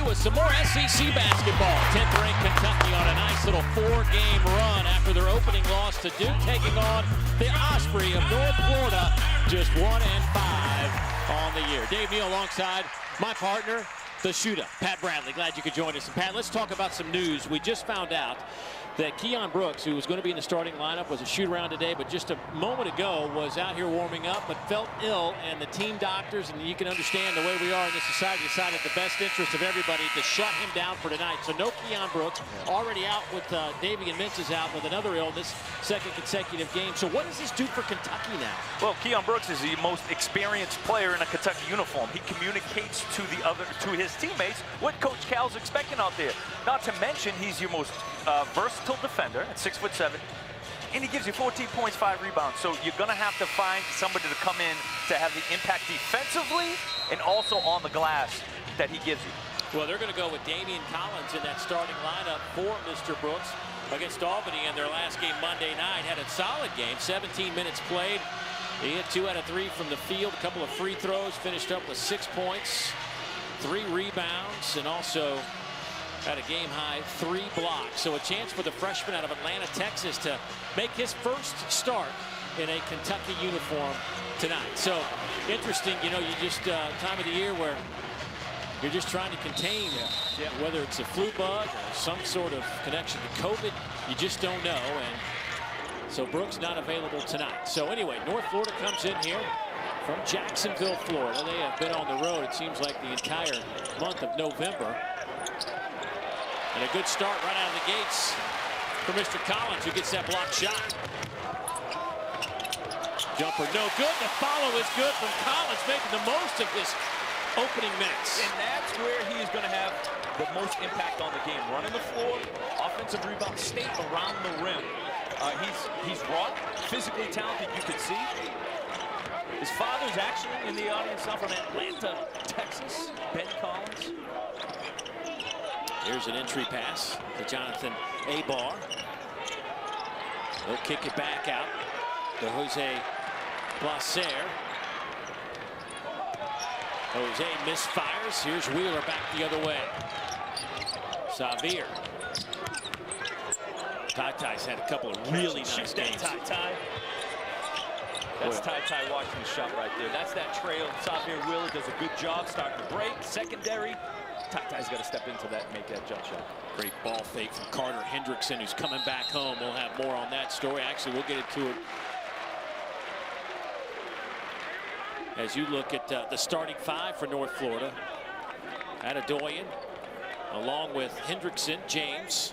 you with some more SEC basketball. 10th ranked Kentucky on a nice little 4-game run after their opening loss to Duke, taking on the Osprey of North Florida, just 1-5 on the year. Dave Neal alongside my partner, the shooter, Pat Bradley. Glad you could join us. And Pat, let's talk about some news. We just found out that Keon Brooks, who was going to be in the starting lineup, was a shoot-around today, but just a moment ago was out here warming up, but felt ill, and the team doctors, and you can understand the way we are in this society, decided the best interest of everybody to shut him down for tonight. So no Keon Brooks, already out with Davey and Mintz is out with another illness, second consecutive game. So what does this do for Kentucky now? Well, Keon Brooks is the most experienced player in a Kentucky uniform. He communicates to his teammates what Coach Cal's expecting out there. Not to mention, he's your most versatile defender at 6'7", and he gives you 14 points, 5 rebounds. So you're going to have to find somebody to come in to have the impact defensively and also on the glass that he gives you. Well, they're going to go with Damian Collins in that starting lineup for Mr. Brooks against Albany in their last game Monday night. Had a solid game, 17 minutes played. He hit 2 out of 3 from the field, a couple of free throws, finished up with 6 points, 3 rebounds, and also had a game-high 3 blocks. So a chance for the freshman out of Atlanta, Texas, to make his first start in a Kentucky uniform tonight. So interesting, you know, you just time of the year where you're just trying to contain whether it's a flu bug or some sort of connection to COVID, you just don't know. And so Brooks not available tonight. So anyway, North Florida comes in here from Jacksonville, Florida. They have been on the road, it seems like, the entire month of November. And a good start right out of the gates for Mr. Collins, who gets that block shot. Jumper no good. The follow is good from Collins, making the most of his opening minutes. And that's where he is going to have the most impact on the game. Running the floor, offensive rebound, stay around the rim. He's raw, physically talented, you can see. His father's actually in the audience now from Atlanta, Texas, Ben Collins. Here's an entry pass to Jonathan Abar. He'll kick it back out to Jose Blaser. Jose misfires. Here's Wheeler back the other way. Xavier. Ty-Ty's had a couple of really nice games. Ty-Ty. That's Ty-Ty Washington's shot right there. That's that trail. Xavier Wheeler does a good job starting to break. Secondary. Ty-Ty's got to step into that and make that jump shot. Great ball fake from Carter Hendrickson, who's coming back home. We'll have more on that story. Actually, we'll get into it as you look at the starting 5 for North Florida. Adedoyan, along with Hendrickson, James,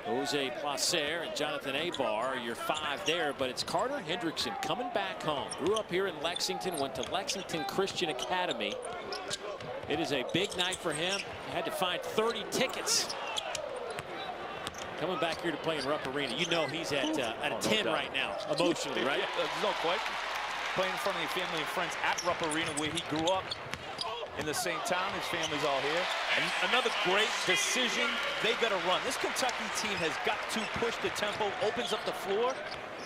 Jose Blaser, and Jonathan Abar are your 5 there, but it's Carter Hendrickson coming back home. Grew up here in Lexington, went to Lexington Christian Academy. It is a big night for him. He had to find 30 tickets. Coming back here to play in Rupp Arena. You know he's at a 10 right now, emotionally, right? Yeah, there's no question. Playing in front of the family and friends at Rupp Arena, where he grew up in the same town. His family's all here. And another great decision. They got to run. This Kentucky team has got to push the tempo, opens up the floor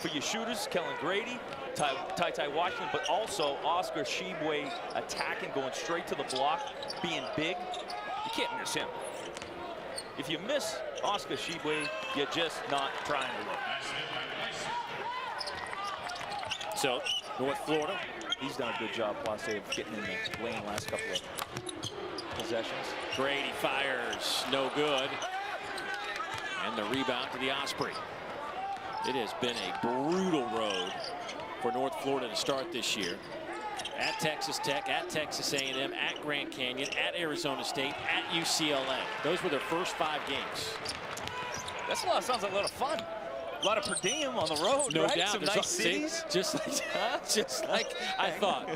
for your shooters, Kellen Grady, Ty-Ty Washington, but also Oscar Tshiebwe attacking, going straight to the block, being big. You can't miss him. If you miss Oscar Tshiebwe, you're just not trying to look. So, North Florida. He's done a good job, Place, of getting in the lane last couple of possessions. Grady fires, no good. And the rebound to the Osprey. It has been a brutal road for North Florida to start this year. At Texas Tech, at Texas A&M, at Grand Canyon, at Arizona State, at UCLA. Those were their first 5 games. That's a lot. Sounds like a lot of fun. A lot of per diem on the road, no right? doubt. Some nice cities. Just like I thought.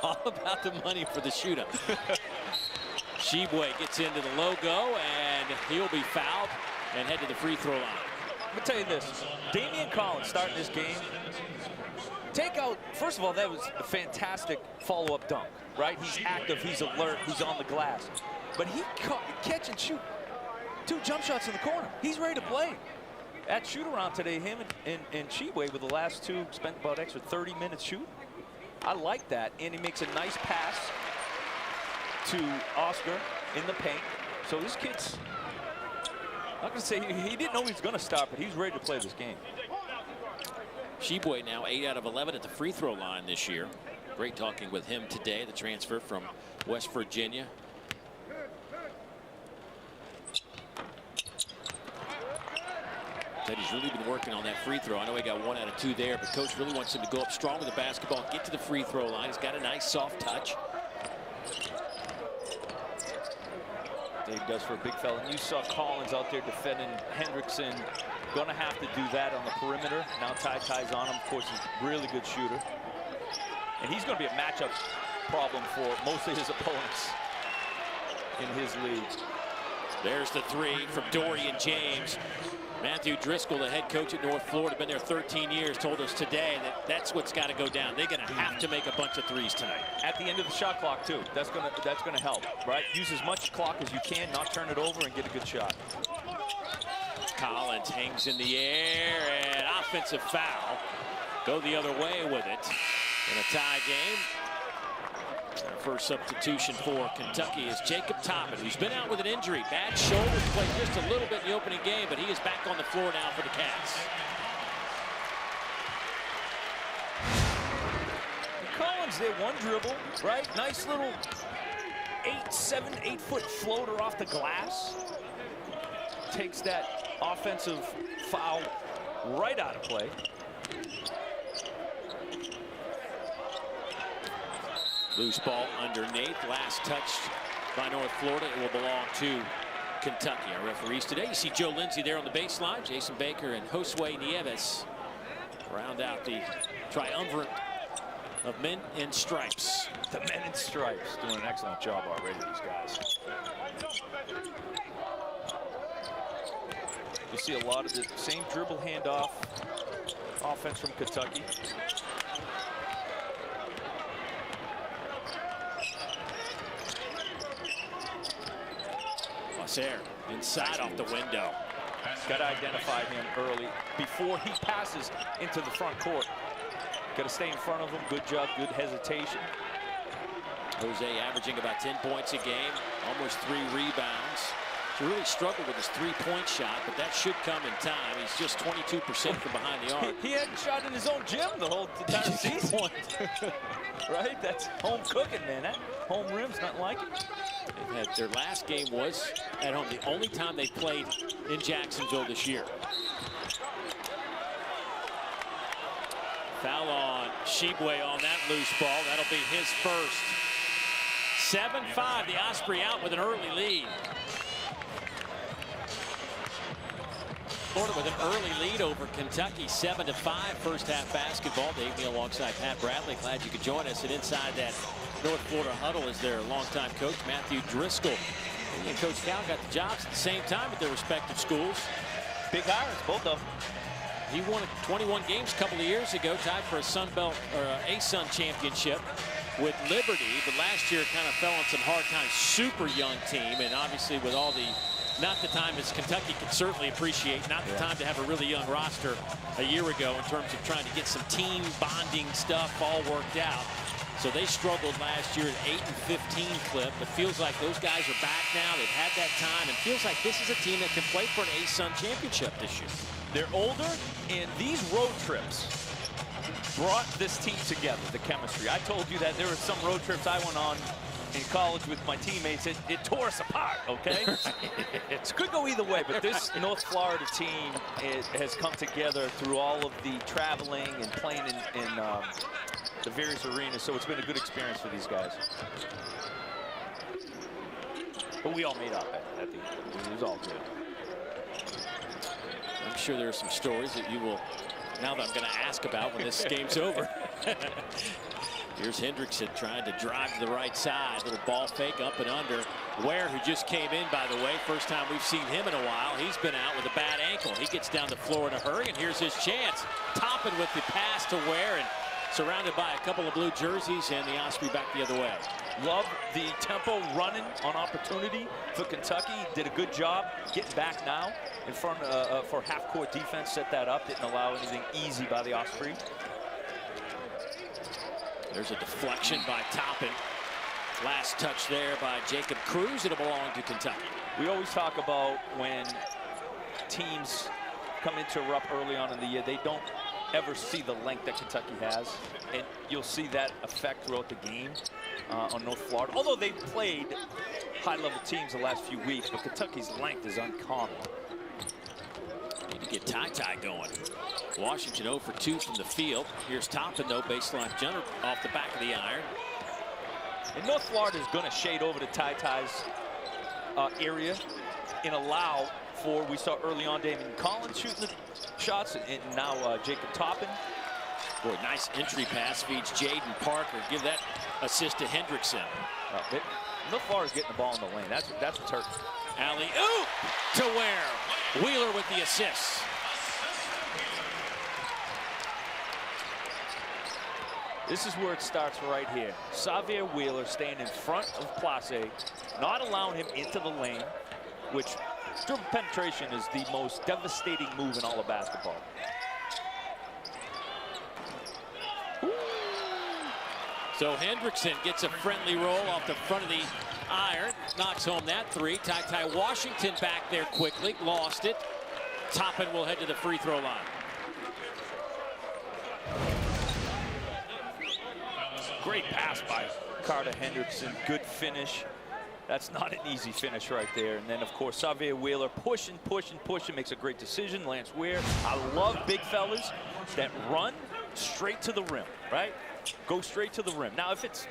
All about the money for the shooter. Tshiebwe gets into the logo, and he'll be fouled and head to the free throw line. Let me tell you this. Damian Collins starting this game. Take out, first of all, that was a fantastic follow-up dunk, right? He's active, he's alert, he's on the glass. But he catch and shoot 2 jump shots in the corner. He's ready to play. At shoot-around today, him and Tshiebwe with the last 2 spent about extra 30 minutes shooting. I like that, and he makes a nice pass to Oscar in the paint. So this kid's, I'm not going to say he didn't know he was going to start, but he's ready to play this game. Tshiebwe now 8 out of 11 at the free throw line this year. Great talking with him today, the transfer from West Virginia. Said he's really been working on that free throw. I know he got 1 out of 2 there, but coach really wants him to go up strong with the basketball, get to the free throw line. He's got a nice soft touch. Dave does for a big fella. And you saw Collins out there defending Hendrickson. Gonna have to do that on the perimeter. Now Ty's on him. Of course, he's a really good shooter. And he's gonna be a matchup problem for most of his opponents in his league. There's the 3 from Dorian James. Matthew Driscoll, the head coach at North Florida, been there 13 years, told us today that that's what's got to go down. They're going to have to make a bunch of threes tonight. At the end of the shot clock, too. That's gonna help, right? Use as much clock as you can, not turn it over, and get a good shot. Collins hangs in the air, and offensive foul. Go the other way with it in a tie game. Our first substitution for Kentucky is Jacob Toppin, who's been out with an injury. Bad shoulder, played just a little bit in the opening game, but he is back on the floor now for the Cats. Collins there, 1 dribble, right? Nice little 8 foot floater off the glass. Takes that offensive foul right out of play. Loose ball underneath. Last touch by North Florida. It will belong to Kentucky. Our referees today, you see Joe Lindsay there on the baseline. Jason Baker and Josue Nieves round out the triumvirate of men in stripes. The men in stripes doing an excellent job already, these guys. You'll see a lot of the same dribble handoff offense from Kentucky. Ware inside off the window. Got to identify him early before he passes into the front court. Got to stay in front of him. Good job, good hesitation. Jose averaging about 10 points a game, almost 3 rebounds. He really struggled with his 3-point shot, but that should come in time. He's just 22% from behind the arc. He hadn't shot in his own gym the whole entire season. Right? That's home cooking, man. That home rim's nothing like it. Their last game was at home. The only time they played in Jacksonville this year. Foul on Tshiebwe on that loose ball. That'll be his first. 7-5. The Osprey out with an early lead. Florida with an early lead over Kentucky, 7-5 first half basketball. Dave Neal alongside Pat Bradley. Glad you could join us. And inside that North Florida huddle is their longtime coach, Matthew Driscoll. He and Coach Cal got the jobs at the same time at their respective schools. Big hires, both of them. He won 21 games a couple of years ago, tied for a Sun Belt or a Sun championship with Liberty, but last year kind of fell on some hard times. Super young team, and obviously with all the not the time as Kentucky could certainly appreciate, not the time to have a really young roster a year ago in terms of trying to get some team bonding stuff all worked out. So they struggled last year at 8-15 clip, but feels like those guys are back now. They've had that time, and feels like this is a team that can play for an A-Sun championship this year. They're older, and these road trips brought this team together, the chemistry. I told you that there were some road trips I went on in college with my teammates. It tore us apart, okay? It could go either way, but this North Florida team has come together through all of the traveling and playing in the various arenas, so it's been a good experience for these guys. But we all made up at the end. It was all good. I'm sure there are some stories that you will, now that I'm going to ask about when this game's over. Here's Hendrickson trying to drive to the right side. Little ball fake up and under. Ware, who just came in, by the way. First time we've seen him in a while. He's been out with a bad ankle. He gets down the floor in a hurry, and here's his chance. Toppin with the pass to Ware, and surrounded by a couple of blue jerseys, and the Osprey back the other way. Love the tempo running on opportunity for Kentucky. Did a good job getting back now in front for half-court defense. Set that up. Didn't allow anything easy by the Osprey. There's a deflection by Toppin. Last touch there by Jacob Cruz. It'll belong to Kentucky. We always talk about when teams come into Rupp early on in the year, they don't ever see the length that Kentucky has, and you'll see that effect throughout the game on North Florida. Although they've played high-level teams the last few weeks, but Kentucky's length is uncommon. Need to get Ty going. Washington 0 for 2 from the field. Here's Toppin, though, baseline jumper off the back of the iron. And North Florida is going to shade over to Ty's area and allow for, we saw early on Damon Collins shooting the shots, and now Jacob Toppin. Boy, nice entry pass feeds Jaden Parker. Give that assist to Hendrickson. North Florida's getting the ball in the lane. That's what's hurting. Alley-oop to Ware. Wheeler with the assist. This is where it starts right here. Xavier Wheeler staying in front of Place, not allowing him into the lane, which dribble penetration is the most devastating move in all of basketball. So Hendrickson gets a friendly roll off the front of the iron, knocks home that three. Ty Washington back there quickly, lost it. Toppin will head to the free throw line. Great pass by Carter Hendrickson, good finish. That's not an easy finish right there. And then, of course, Xavier Wheeler pushing, makes a great decision. Lance Ware. I love big fellas that run straight to the rim, right? Go straight to the rim. Now, if it's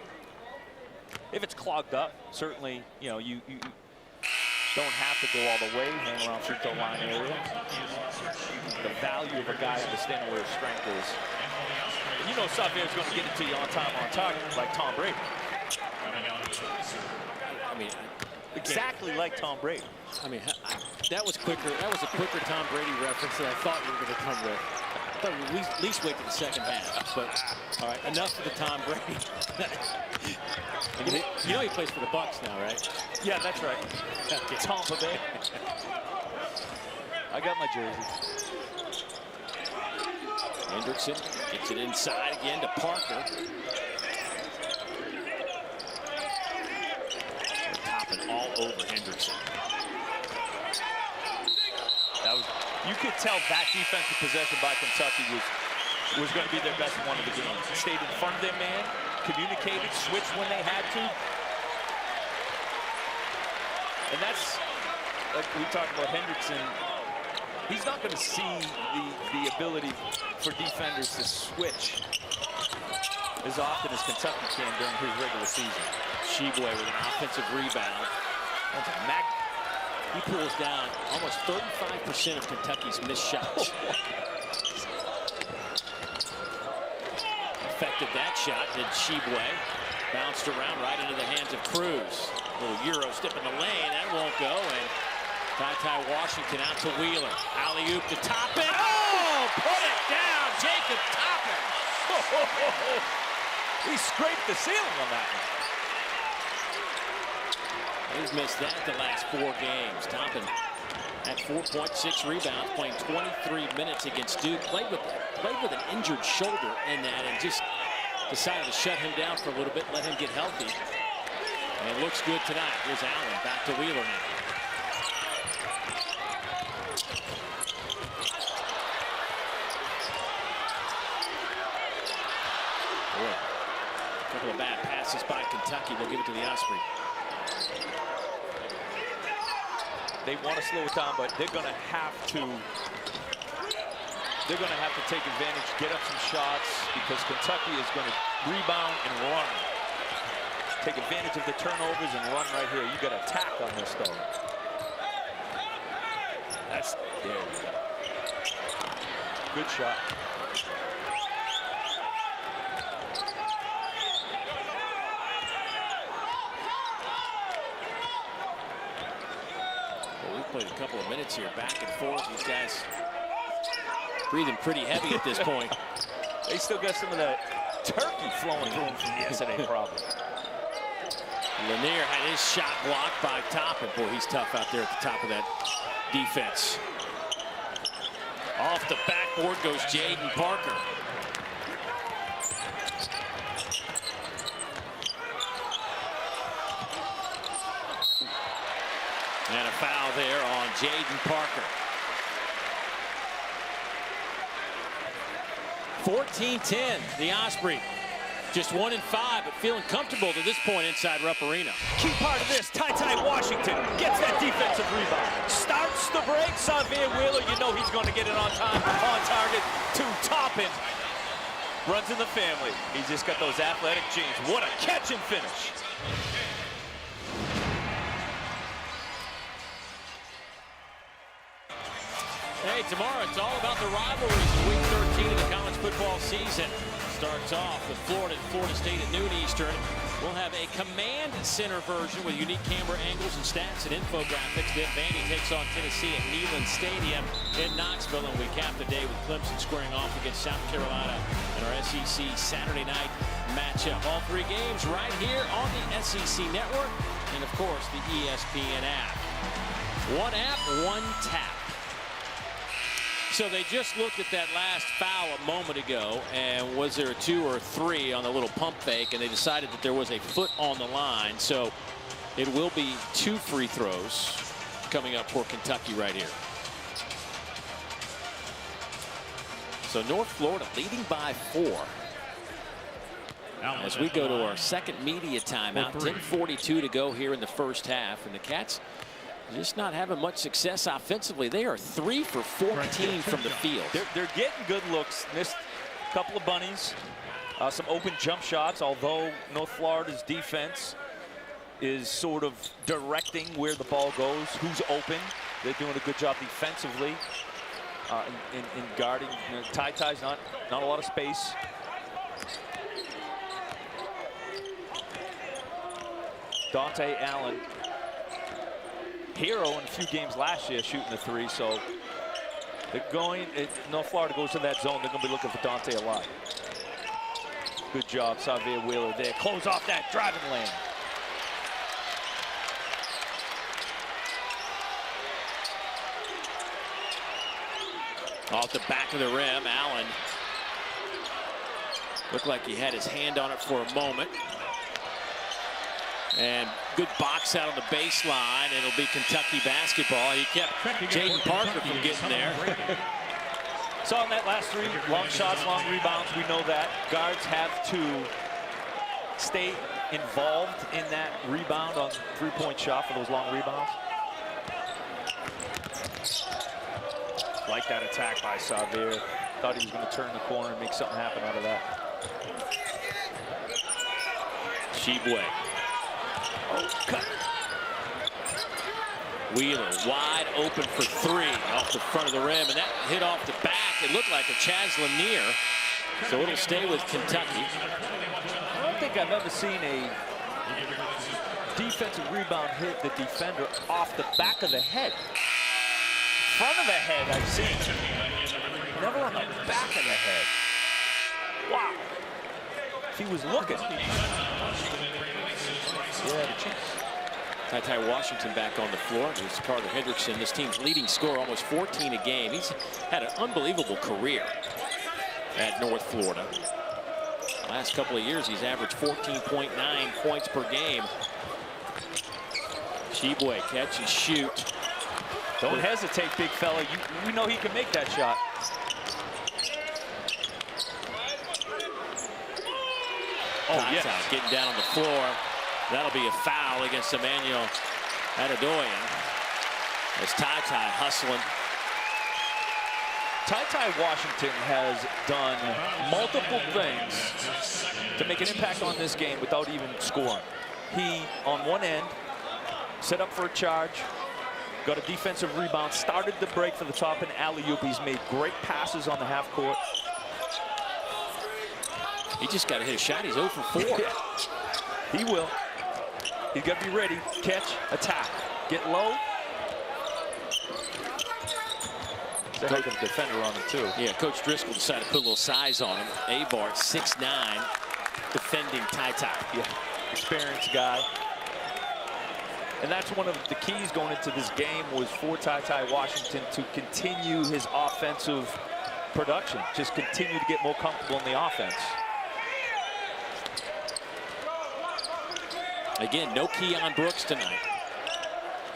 clogged up, certainly, you know, you don't have to go all the way, hang around free throw line area. The value of a guy understanding where his strength is. And you know Xavier's going to get it to you on time, on target, like Tom Brady. I mean, exactly like Tom Brady. I mean, that was quicker. That was a quicker Tom Brady reference than I thought you were going to come with. I thought we'd at least wait to the second half. But all right, enough of the Tom Brady. You know he plays for the Bucks now, right? Yeah, that's right. Okay. Tampa Bay. I got my jersey. Hendrickson gets it inside again to Parker. Toppin all over Hendrickson. You could tell that defensive possession by Kentucky was going to be their best one of the game. Stayed in front of their man, communicated, switched when they had to. And that's, like we talked about Hendrickson, he's not going to see the ability for defenders to switch as often as Kentucky can during his regular season. Tshiebwe with an offensive rebound. That's a He pulls down almost 35% of Kentucky's missed shots. Affected that shot, did Tshiebwe. Bounced around right into the hands of Cruz. Little Euro step in the lane, that won't go. And Ty Washington out to Wheeler. Alley-oop to Toppin. Oh, put it down, Jacob Toppin. He scraped the ceiling on that one. He's missed that the last 4 games. Toppin at 4.6 rebounds, playing 23 minutes against Duke. Played with an injured shoulder in that, and just decided to shut him down for a little bit, let him get healthy. And it looks good tonight. Here's Allen back to Wheeler now. Boy, a couple of bad passes by Kentucky. They'll give it to the Osprey. They want to slow it down, but they're going to have to take advantage, get up some shots, because Kentucky is going to rebound and run. Take advantage of the turnovers and run right here. You got to attack on this, though. That's there. We go. Good shot. Played a couple of minutes here, back and forth. These guys breathing pretty heavy at this point. They still got some of that turkey flowing through them from yesterday, probably. Lanier had his shot blocked by Toppin. Boy, he's tough out there at the top of that defense. Off the backboard goes Jaden Parker. And a foul there on Jaden Parker. 14-10, the Osprey. Just 1-5, but feeling comfortable to this point inside Rupp Arena. Key part of this, Ty Washington gets that defensive rebound. Starts the break, Xavier Wheeler, you know he's going to get it on time, on target to Toppin. Runs in the family. He's just got those athletic genes. What a catch and finish. Hey, tomorrow it's all about the rivalries of Week 13 of the college football season. Starts off with Florida and Florida State at noon Eastern. We'll have a command center version with unique camera angles and stats and infographics. Then Vandy takes on Tennessee at Neyland Stadium in Knoxville. And we cap the day with Clemson squaring off against South Carolina in our SEC Saturday night matchup. All three games right here on the SEC Network and, of course, the ESPN app. One app, one tap. So they just looked at that last foul a moment ago, and was there a 2 or 3 on the little pump fake, and they decided that there was a foot on the line. So it will be 2 free throws coming up for Kentucky right here. So North Florida leading by 4. As we go to our second media timeout, 10:42 to go here in the first half, and the Cats just not having much success offensively. They are 3 for 14 from the field. They're getting good looks. Missed a couple of bunnies, some open jump shots, although North Florida's defense is sort of directing where the ball goes, who's open. They're doing a good job defensively in guarding. You know, Ty's not a lot of space. Dante Allen, hero in a few games last year shooting the 3, so they're going, North Florida goes to that zone, they're going to be looking for Dante a lot. Good job, Xavier Wheeler there. Close off that driving lane. Off the back of the rim, Allen looked like he had his hand on it for a moment. And good box out on the baseline. It'll be Kentucky basketball. He kept Jaden Parker from getting there. Saw in that last 3 long shots, long rebounds. We know that guards have to stay involved in that rebound on 3-point shot for those long rebounds. Like that attack by Xavier. Thought he was going to turn the corner and make something happen out of that. Tshiebwe. Oh, cut. Wheeler wide open for 3 off the front of the rim, and that hit off the back. It looked like a Chaz Lanier, so it'll stay with Kentucky. I don't think I've ever seen a defensive rebound hit the defender off the back of the head. Front of the head I've seen, never on the back of the head. Wow. If he was looking. Ty Washington back on the floor. There's Carter Hendrickson, this team's leading scorer, almost 14 a game. He's had an unbelievable career at North Florida. Last couple of years, he's averaged 14.9 points per game. Tshiebwe, catch and shoot. Don't hesitate, big fella. You know he can make that shot. Oh, yes. Getting down on the floor. That'll be a foul against Emmanuel Adedoyan. As Ty hustling. Ty Washington has done multiple things to make an impact on this game without even scoring. He, on one end, set up for a charge, got a defensive rebound, started the break for the top and alley-oop. He's made great passes on the half court. He just got to hit a shot. He's 0 for 4. He will. He's got to be ready. Catch, attack, get low. There's a heck of a defender on him, too. Yeah, Coach Driscoll decided to put a little size on him. Abar, 6'9", defending Ty. Yeah, experienced guy. And that's one of the keys going into this game was for Ty Washington to continue his offensive production. Just continue to get more comfortable in the offense. Again, no Keon Brooks tonight.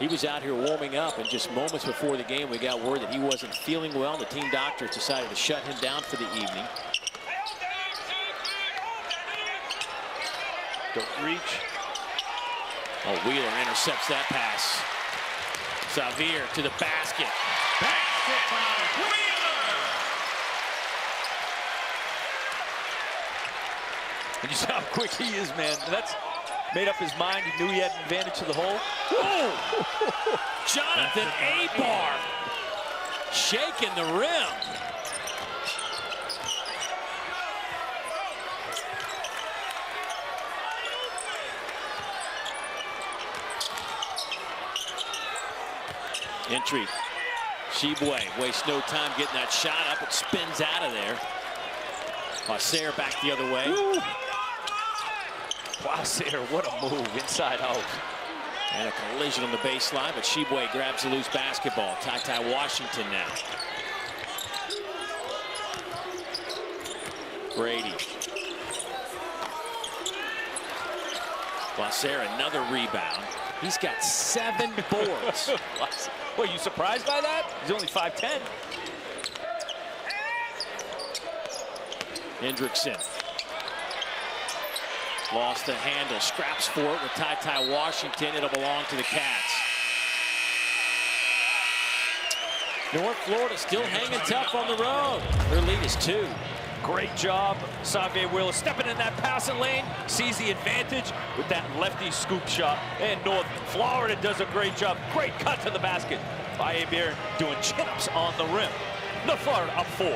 He was out here warming up, and just moments before the game, we got word that he wasn't feeling well. The team doctors decided to shut him down for the evening. Don't reach. Oh, Wheeler intercepts that pass. Xavier to the basket. Basket by Wheeler! And you see how quick he is, man. That's made up his mind. He knew he had an advantage to the hole. Whoa! Jonathan Abar shaking the rim. Entry. Tshiebwe wastes no time getting that shot up. It spins out of there. Ware back the other way. Woo. Ware, what a move inside out. And a collision on the baseline, but Tshiebwe grabs the loose basketball. Ty Washington now. Grady. Ware, another rebound. He's got 7 boards. Well, you surprised by that? He's only 5'10". Hendrickson. Lost the handle, scraps for it with Ty Washington. It'll belong to the Cats. North Florida still hanging tough on the road. Their lead is 2. Great job, Xavier Wheeler stepping in that passing lane, sees the advantage with that lefty scoop shot. And North Florida does a great job. Great cut to the basket by Ware, doing chin-ups on the rim. North Florida up 4.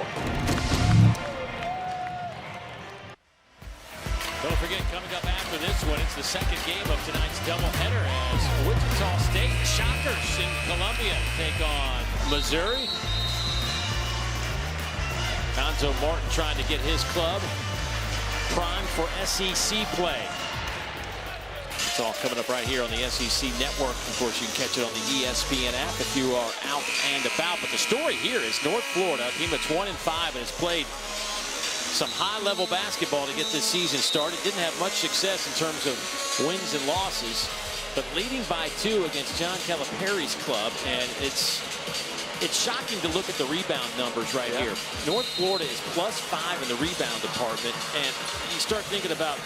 Don't forget, coming up after this one, it's the second game of tonight's doubleheader as Wichita State Shockers in Columbia take on Missouri. Gonzo Martin trying to get his club primed for SEC play. It's all coming up right here on the SEC Network. Of course, you can catch it on the ESPN app if you are out and about. But the story here is North Florida, a team that's 1-5 and has played some high-level basketball to get this season started. Didn't have much success in terms of wins and losses, but leading by 2 against John Calipari's club, and it's shocking to look at the rebound numbers right here. North Florida is +5 in the rebound department, and you start thinking about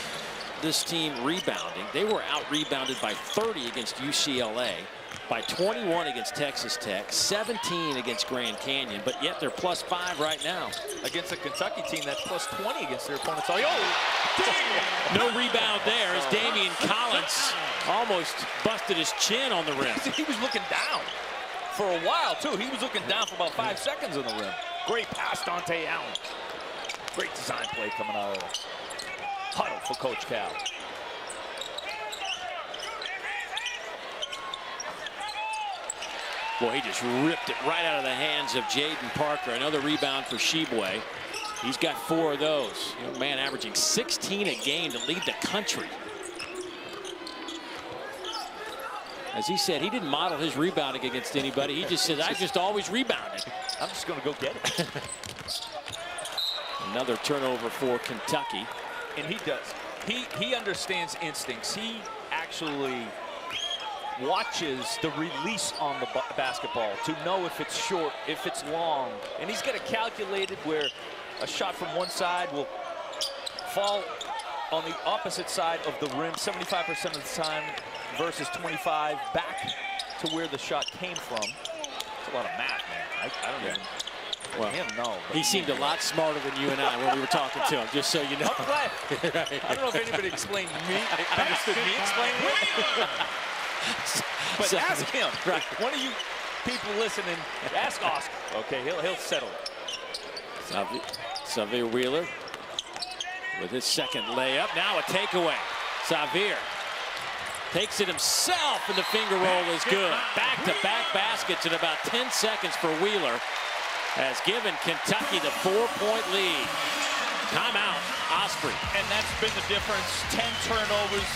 this team rebounding. They were out-rebounded by 30 against UCLA, by 21 against Texas Tech, 17 against Grand Canyon, but yet they're +5 right now. Against a Kentucky team that's +20 against their opponents. Oh, no rebound there as Damian Collins almost busted his chin on the rim. He was looking down for a while, too. He was looking down for about 5 seconds on the rim. Great pass, Dante Allen. Great design play coming out of the huddle for Coach Cal. Well, he just ripped it right out of the hands of Jaden Parker. Another rebound for Tshiebwe. He's got 4 of those. Young man averaging 16 a game to lead the country. As he said, he didn't model his rebounding against anybody. He just said, I just always rebounded. I'm just going to go get it. Another turnover for Kentucky. And he does. He understands instincts. He actually watches the release on the basketball to know if it's short, if it's long. And he's got it calculated where a shot from one side will fall on the opposite side of the rim 75% of the time versus 25 back to where the shot came from. It's a lot of math, man. I don't even... Well, no, he seemed a lot smarter than you and I when we were talking to him, just so you know. I'm glad. I don't know if anybody explained me, understood me explaining it. But ask him. Right. One of you people listening, ask Oscar. Okay, he'll settle it. Xavier Wheeler with his second layup. Now a takeaway. Xavier takes it himself, and the finger roll is good. Back-to-back baskets in about 10 seconds for Wheeler has given Kentucky the 4-point lead. Timeout, Osprey. And that's been the difference. 10 turnovers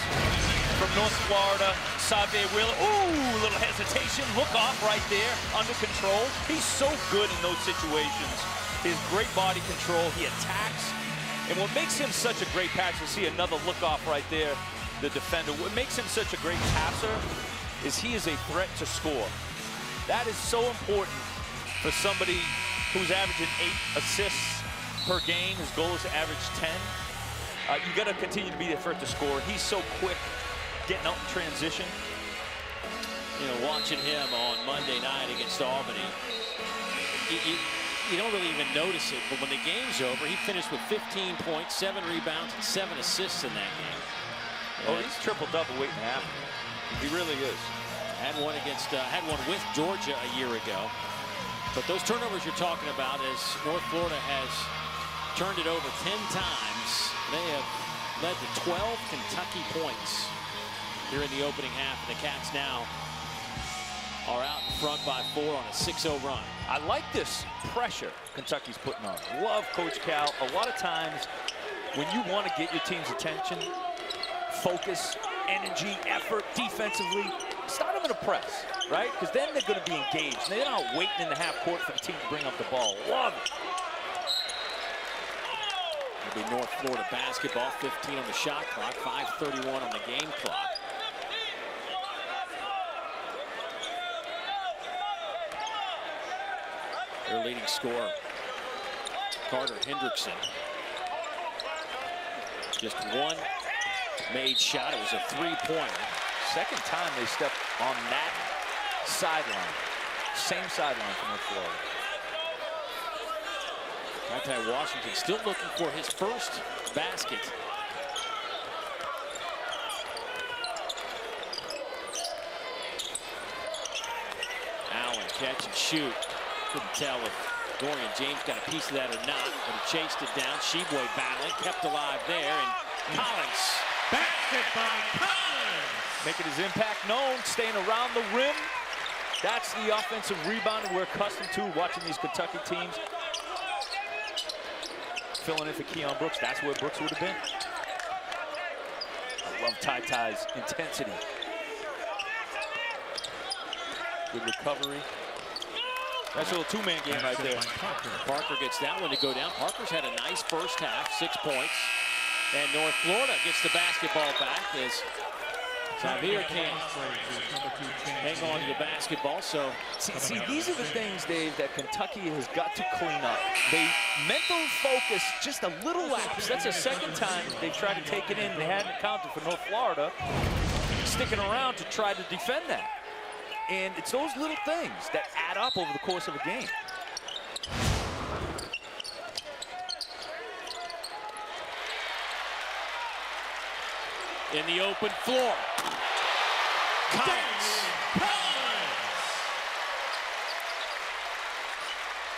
from North Florida. Xavier Wheeler, ooh, little hesitation. Look off right there, under control. He's so good in those situations. His great body control, he attacks. And what makes him such a great passer, see another look off right there, the defender. What makes him such a great passer is he is a threat to score. That is so important for somebody who's averaging 8 assists per game. His goal is to average 10. You got to continue to be the threat to score. He's so quick getting out in transition. You know, watching him on Monday night against Albany, you don't really even notice it, but when the game's over, he finished with 15 points, 7 rebounds, and 7 assists in that game. Oh, he's triple-double waiting to happen. He really is. Had one with Georgia a year ago. But those turnovers you're talking about, as North Florida has turned it over 10 times, they have led to 12 Kentucky points here in the opening half. And the Cats now are out in front by 4 on a 6-0 run. I like this pressure Kentucky's putting on. Love Coach Cal. A lot of times when you want to get your team's attention, focus, energy, effort, defensively, start them in a press, right? Because then they're going to be engaged. They're not waiting in the half court for the team to bring up the ball. Love it. It'll be North Florida basketball, 15 on the shot clock, 5:31 on the game clock. Their leading scorer, Carter Hendrickson. Just one made shot. It was a 3-pointer. Second time they stepped on that sideline. Same sideline for North Florida. Washington still looking for his first basket. Allen, catch and shoot. Couldn't tell if Dorian James got a piece of that or not, but he chased it down. Tshiebwe battling, kept alive there, and Collins. Basket by Collins. Making his impact known, staying around the rim. That's the offensive rebounding we're accustomed to watching these Kentucky teams. Filling in for Keon Brooks. That's where Brooks would have been. I love Ty's intensity. Good recovery. That's a little two-man game right there. Parker gets that one to go down. Parker's had a nice first half, 6 points. And North Florida gets the basketball back as Xavier can't hang on to the basketball. So see, these are the things, Dave, that Kentucky has got to clean up. They mental focus just a little lapse. That's the second time they've tried to take it in. They hadn't accounted for North Florida sticking around to try to defend that. And it's those little things that add up over the course of a game. In the open floor. Collins.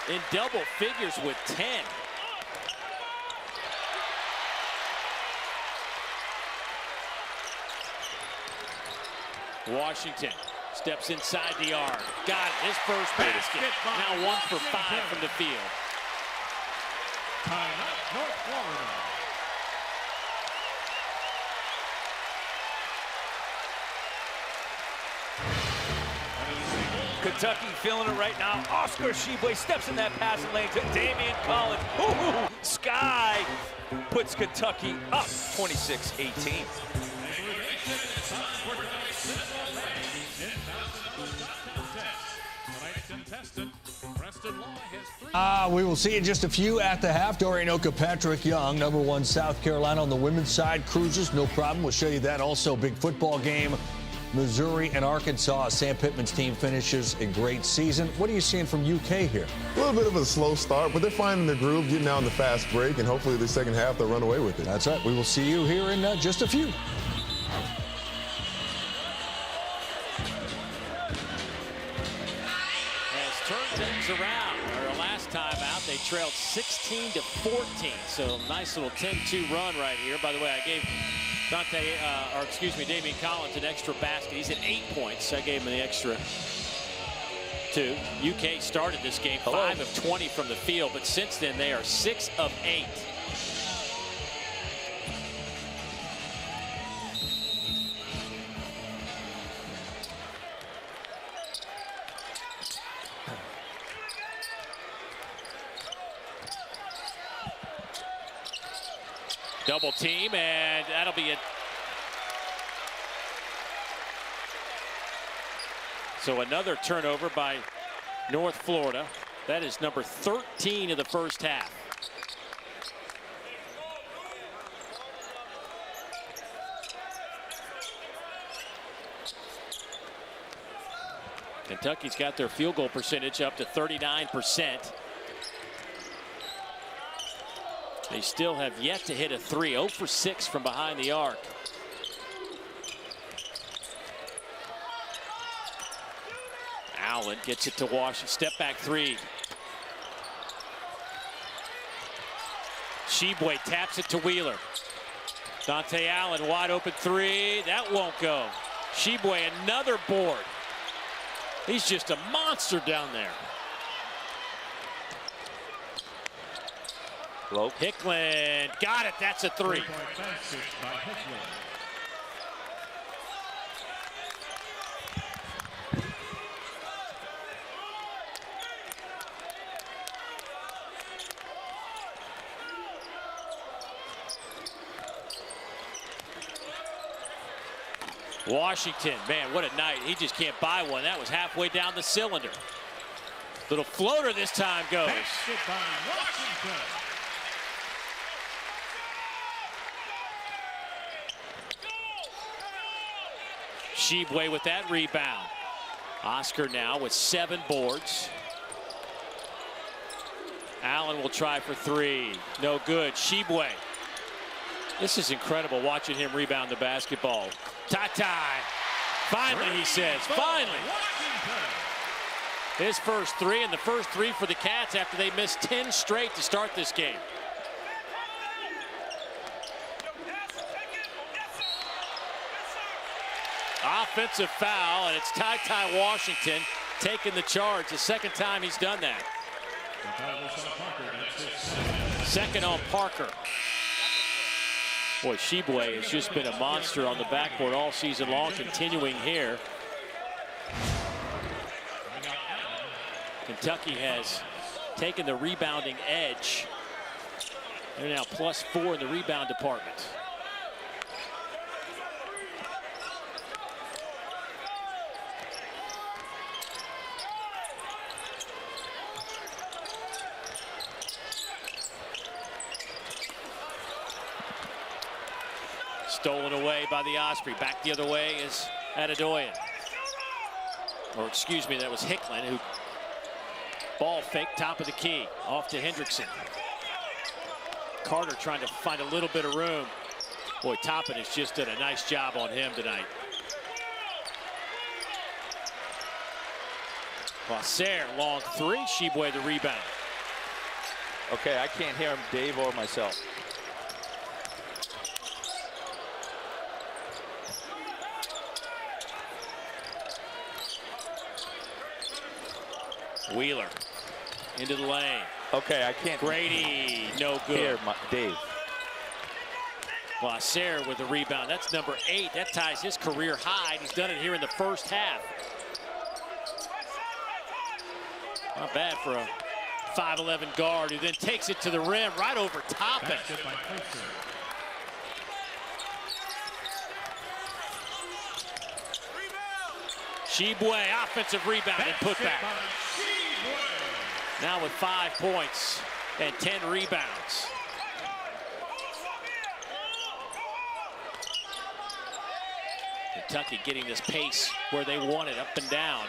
In double figures with 10. Washington steps inside the arc. Got it, his first basket. Now 1 for 5 from the field. Time out, North Florida. Kentucky feeling it right now. Oscar Tshiebwe steps in that passing lane to Damian Collins. Ooh, Sky puts Kentucky up 26-18. We will see in just a few at the half. Dorian Patrick Young, #1 South Carolina on the women's side, cruises, no problem. We'll show you that. Also, big football game. Missouri and Arkansas. Sam Pittman's team finishes a great season. What are you seeing from UK here? A little bit of a slow start, but they're finding their groove, getting out in the fast break, and hopefully the second half they'll run away with it. That's right. We will see you here in just a few. Has turned things around. Our last time out, they trailed 16-14. So nice little 10-2 run right here. By the way, I gave Damian Collins an extra basket. He's at 8 points. I gave him the extra 2. UK started this game 5 of 20 from the field, but since then they are 6 of 8. Double team, and that'll be it. So another turnover by North Florida. That is number 13 of the first half. Kentucky's got their field goal percentage up to 39%. They still have yet to hit a 3. 0 for 6 from behind the arc. Allen gets it to Washington. Step back 3. Tshiebwe taps it to Wheeler. Dante Allen wide open 3. That won't go. Tshiebwe another board. He's just a monster down there. Low. Hicklin got it. That's a 3. Washington, man, what a night. He just can't buy one. That was halfway down the cylinder. Little floater this time goes. Tshiebwe with that rebound. Oscar now with 7 boards. Allen will try for 3. No good. Tshiebwe. This is incredible watching him rebound the basketball. Tie. Finally, he says. Finally. His first 3 and the first 3 for the Cats after they missed 10 straight to start this game. Offensive foul, and it's Ty Washington taking the charge. The second time he's done that. Second on Parker. Boy, Tshiebwe has just been a monster on the backboard all season long, continuing here. Kentucky has taken the rebounding edge. They're now +4 in the rebound department. Stolen away by the Osprey. Back the other way is Adedoyan. Or excuse me, that was Hicklin who ball fake top of the key. Off to Hendrickson. Carter trying to find a little bit of room. Boy, Toppin has just done a nice job on him tonight. Ware, long 3. Tshiebwe the rebound. Okay, I can't hear him, Dave, or myself. Wheeler into the lane. Okay, I can't. Grady, no good. Here, Dave. Ware with the rebound. That's number 8. That ties his career high. He's done it here in the first half. Not bad for a 5'11" guard who then takes it to the rim right over Toppin. Tshiebwe, offensive rebound and put back. Now with 5 points and 10 rebounds. Kentucky getting this pace where they want it, up and down.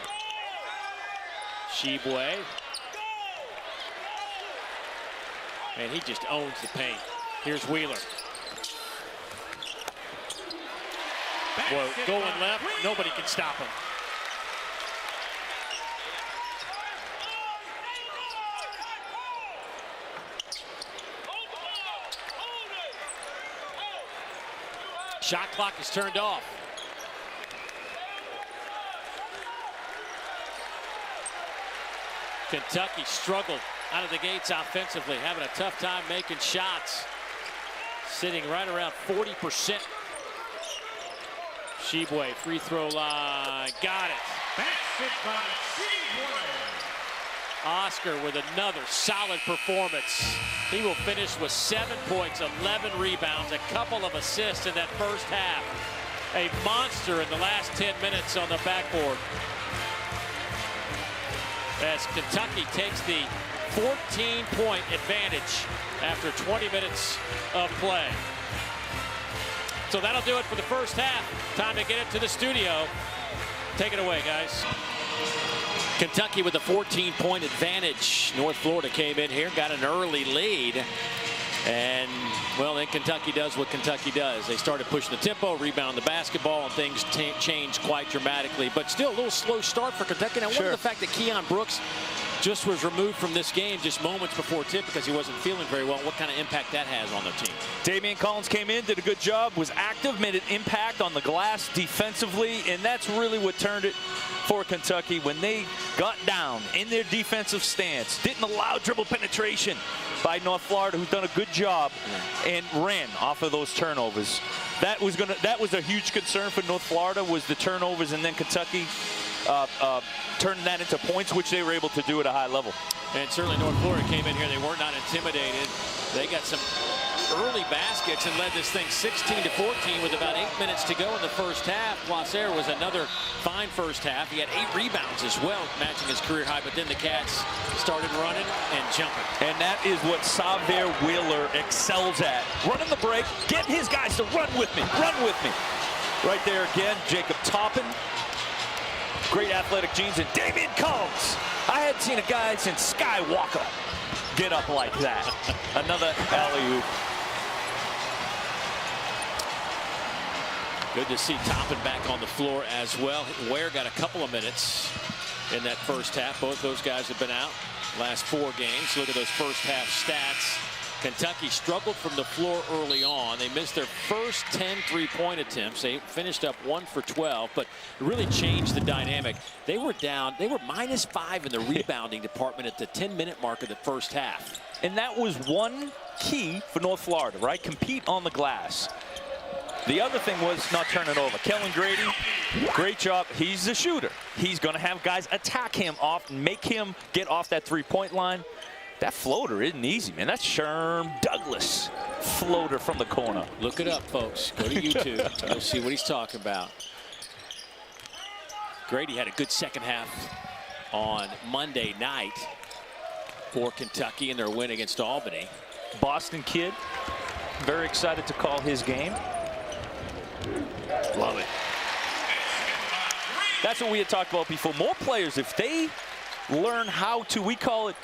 Tshiebwe. And he just owns the paint. Here's Wheeler. Whoa, going left, nobody can stop him. Shot clock is turned off. Kentucky struggled out of the gates offensively, having a tough time making shots. Sitting right around 40%. Tshiebwe, free throw line, got it. Basket by Tshiebwe. Oscar with another solid performance. He will finish with 7 points, 11 rebounds, a couple of assists in that first half. A monster in the last 10 minutes on the backboard. as Kentucky takes the 14-point advantage after 20 minutes of play. So that'll do it for the first half. Time to get it to the studio. Take it away, guys. Kentucky with a 14-point advantage. North Florida came in here, got an early lead. And, well, then Kentucky does what Kentucky does. They started pushing the tempo, rebound the basketball, and things changed quite dramatically. But still a little slow start for Kentucky. And I wonder the fact that Keon Brooks just was removed from this game just moments before tip because he wasn't feeling very well, what kind of impact that has on their team. Damian Collins came in, did a good job, was active, made an impact on the glass defensively, and that's really what turned it for Kentucky when they got down in their defensive stance, didn't allow dribble penetration by North Florida, who's done a good job, and ran off of those turnovers. That was a huge concern for North Florida, was the turnovers, and then Kentucky turning that into points, which they were able to do at a high level. And certainly North Florida came in here. They were not intimidated. They got some early baskets and led this thing 16-14 with about 8 minutes to go in the first half. Ware was another fine first half. He had 8 rebounds as well, matching his career high. But then the Cats started running and jumping. And that is what Xavier Wheeler excels at. Running the break, getting his guys to run with me, run with me. Right there again, Jacob Toppin. Great athletic genes, and Damian Collins. I hadn't seen a guy since Skywalker get up like that. Another alley-oop. Good to see Toppin back on the floor as well. Ware got a couple of minutes in that first half. Both those guys have been out last 4 games. Look at those first half stats. Kentucky struggled from the floor early on. They missed their first 10 3-point attempts. They finished up 1 for 12, but it really changed the dynamic. They were down. They were -5 in the rebounding department at the 10-minute mark of the first half. And that was one key for North Florida, right? Compete on the glass. The other thing was not turn it over. Kellen Grady, great job. He's the shooter. He's going to have guys attack him off and make him get off that 3-point line. That floater isn't easy, man. That's Sherm Douglas floater from the corner. Look it up, folks. Go to YouTube. You'll see what he's talking about. Grady had a good second half on Monday night for Kentucky in their win against Albany. Boston kid. Very excited to call his game. Love it. That's what we had talked about before. More players, if they learn how to, we call it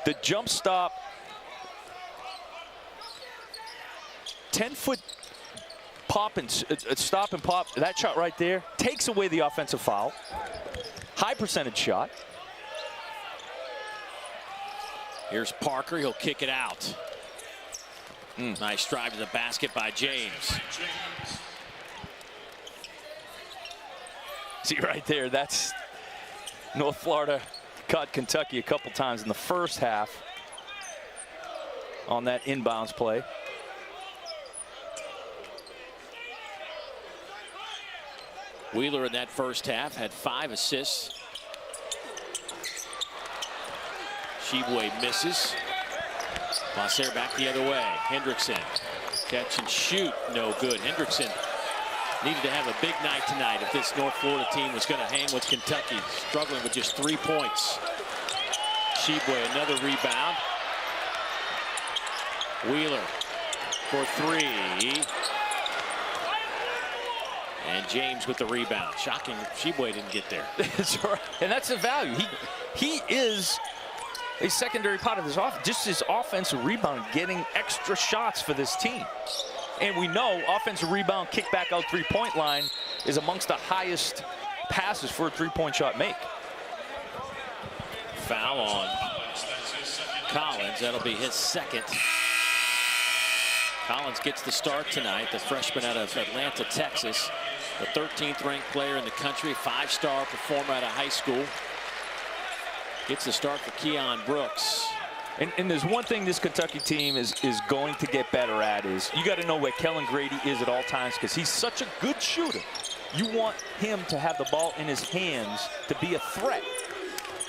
the jump stop, 10-foot pop and stop and pop. That shot right there takes away the offensive foul. High percentage shot. Here's Parker. He'll kick it out. Nice drive to the basket by James. See right there, that's North Florida caught Kentucky a couple times in the first half on that inbounds play. Wheeler in that first half had 5 assists. Tshiebwe misses. Ware back the other way. Hendrickson, catch and shoot, no good. Hendrickson needed to have a big night tonight if this North Florida team was going to hang with Kentucky. Struggling with just 3 points. Tshiebwe, another rebound. Wheeler for 3. And James with the rebound. Shocking, Tshiebwe didn't get there. That's right. And that's the value. He is a secondary part of his offense. Just his offensive rebound, getting extra shots for this team. And we know offensive rebound, kick back out 3-point line is amongst the highest passes for a 3-point shot make. Foul on Collins. That'll be his second. Collins gets the start tonight, the freshman out of Atlanta, Texas. The 13th ranked player in the country, 5-star performer out of high school. Gets the start for Keon Brooks. And there's one thing this Kentucky team is going to get better at is you got to know where Kellen Grady is at all times because he's such a good shooter. You want him to have the ball in his hands to be a threat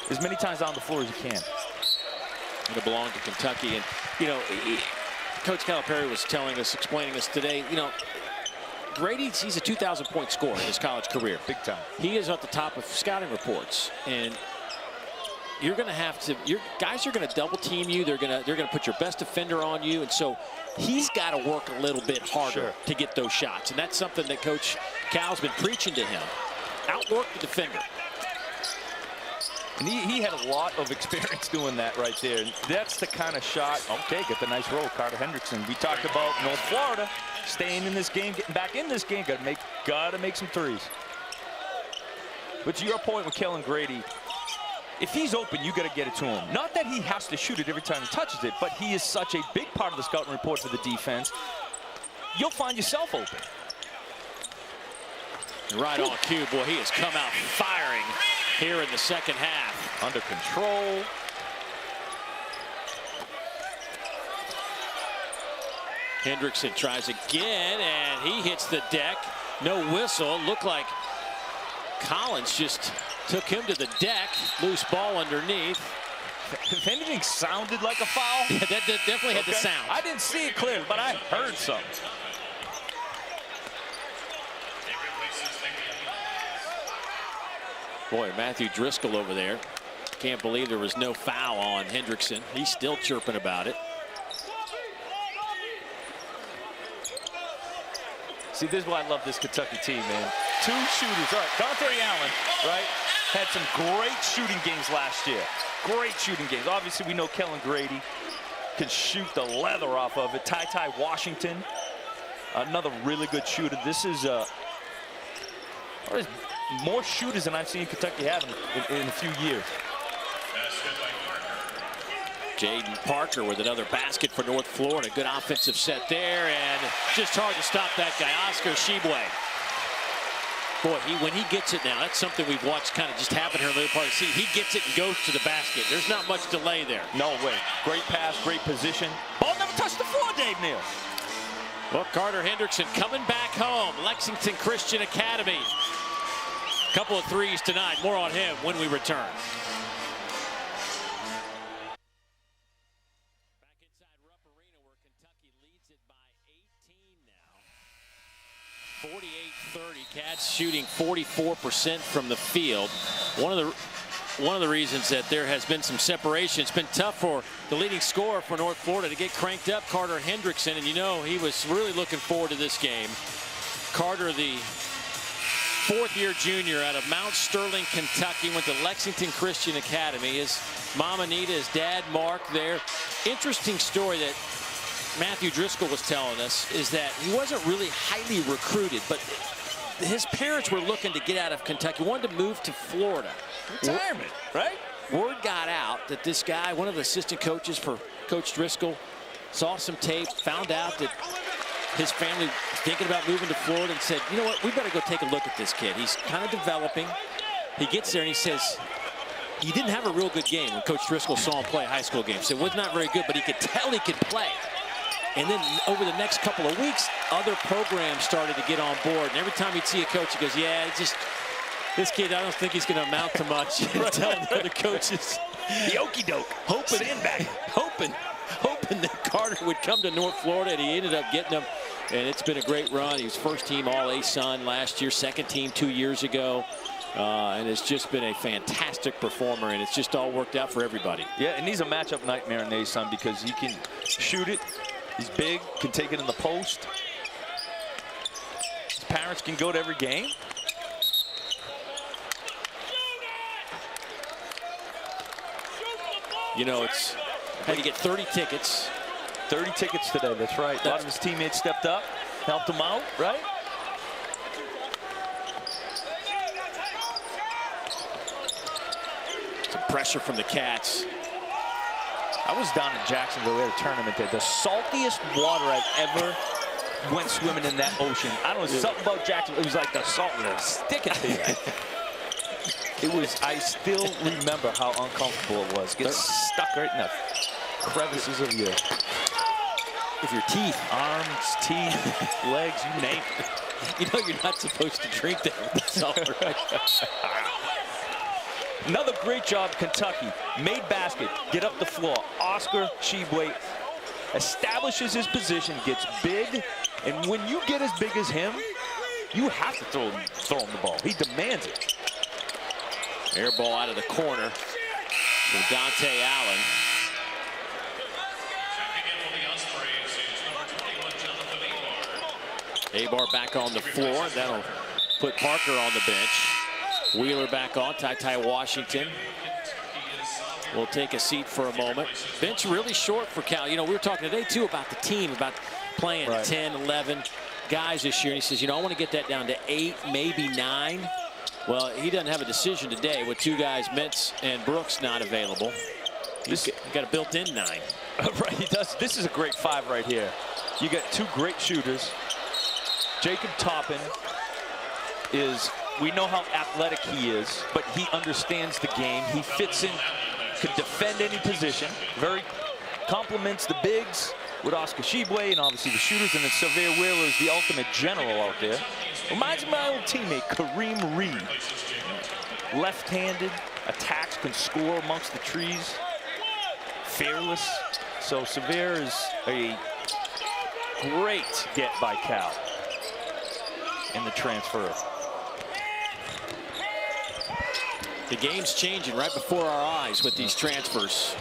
as many times down the floor as he can. It'll belong to Kentucky. And, you know, Coach Calipari was telling us, explaining us today, you know, Grady, he's a 2,000-point scorer in his college career. Big time. He is at the top of scouting reports. And you're going to have to. Your guys are going to double team you. They're going to put your best defender on you, and so he's got to work a little bit harder to get those shots. And that's something that Coach Cal's been preaching to him. Outwork the defender. And he had a lot of experience doing that right there. That's the kind of shot. Okay, get the nice roll, Carter Hendrickson. We talked about North Florida staying in this game, getting back in this game. Gotta make some threes. But to your point with Kellen Grady, if he's open, you got to get it to him. Not that he has to shoot it every time he touches it, but he is such a big part of the scouting report for the defense. You'll find yourself open. Right on cue, boy, he has come out firing here in the second half. Under control. Hendrickson tries again, and he hits the deck. No whistle. Looked like Collins just took him to the deck. Loose ball underneath. If anything sounded like a foul. Yeah, that definitely had the sound. I didn't see it clearly, but I heard something. Boy, Matthew Driscoll over there. Can't believe there was no foul on Hendrickson. He's still chirping about it. See, this is why I love this Kentucky team, man. Two shooters. All right, Dante Allen, right, had some great shooting games last year. Great shooting games. Obviously, we know Kellen Grady can shoot the leather off of it. Ty Washington, another really good shooter. This is more shooters than I've seen Kentucky have in a few years. Jaden Parker with another basket for North Florida. Good offensive set there, and just hard to stop that guy, Oscar Tshiebwe. Boy, when he gets it now, that's something we've watched kind of just happen here in the early part of the season. He gets it and goes to the basket. There's not much delay there. No way. Great pass, great position. Ball never touched the floor, Dave Neal. Well, Carter Hendrickson coming back home. Lexington Christian Academy. Couple of threes tonight. More on him when we return. Back inside Rupp Arena where Kentucky leads it by 18 now. 48-30. Cats shooting 44% from the field. One of the reasons that there has been some separation. It's been tough for the leading scorer for North Florida to get cranked up, Carter Hendrickson, and you know he was really looking forward to this game. Carter, the fourth-year junior out of Mount Sterling, Kentucky, went to Lexington Christian Academy. His mom Anita, his dad Mark there. Interesting story that Matthew Driscoll was telling us is that he wasn't really highly recruited, but his parents were looking to get out of Kentucky, wanted to move to Florida. Retirement, right? Word got out that this guy, one of the assistant coaches for Coach Driscoll, saw some tape, found out that his family was thinking about moving to Florida, and said, you know what, we better go take a look at this kid. He's kind of developing. He gets there and he says, he didn't have a real good game when Coach Driscoll saw him play a high school game. So it was not very good, but he could tell he could play. And then over the next couple of weeks, other programs started to get on board. And every time he'd see a coach, he goes, yeah, it's just, this kid, I don't think he's going to amount to much. Telling the other coaches. The okey-doke. Hoping that Carter would come to North Florida, and he ended up getting him. And it's been a great run. He was first-team All-ASUN last year, second-team 2 years ago. And it's just been a fantastic performer, and it's just all worked out for everybody. Yeah, and he's a matchup nightmare in ASUN because he can shoot it. He's big, can take it in the post. His parents can go to every game. You know, it's had to get 30 tickets. 30 tickets today, that's right. A lot of his teammates stepped up, helped him out, right? Some pressure from the Cats. I was down in Jacksonville, we had a tournament there. The saltiest water I've ever went swimming in that ocean. I don't know, something about Jacksonville. It was like the salt was sticking to you. It was, I still remember how uncomfortable it was. Get stuck right in the crevices of your teeth. Arms, teeth, legs, you name it. You know you're not supposed to drink that with salt, right? Another great job, Kentucky. Made basket, get up the floor. Oscar Tshiebwe establishes his position, gets big, and when you get as big as him, you have to throw him the ball. He demands it. Air ball out of the corner. from Dante Allen. Abar back on the floor. That'll put Parker on the bench. Wheeler back on. Ty Washington will take a seat for a moment. Bench really short for Cal. You know, we were talking today, too, about the team, about playing 10, 11 guys this year. And he says, you know, I want to get that down to 8, maybe 9. Well, he doesn't have a decision today with 2 guys, Mintz and Brooks, not available. He's got a built-in 9. Right, he does. This is a great 5 right here. You got 2 great shooters. Jacob Toppin is, we know how athletic he is, but he understands the game. He fits in, could defend any position. Very complements the bigs with Oscar Tshiebwe and obviously the shooters. And then Xavier Wheeler is the ultimate general out there. Reminds me of my old teammate, Kareem Reed. Left-handed, attacks, can score amongst the trees. Fearless. So Xavier is a great get by Cal in the transfer. The game's changing right before our eyes with these transfers.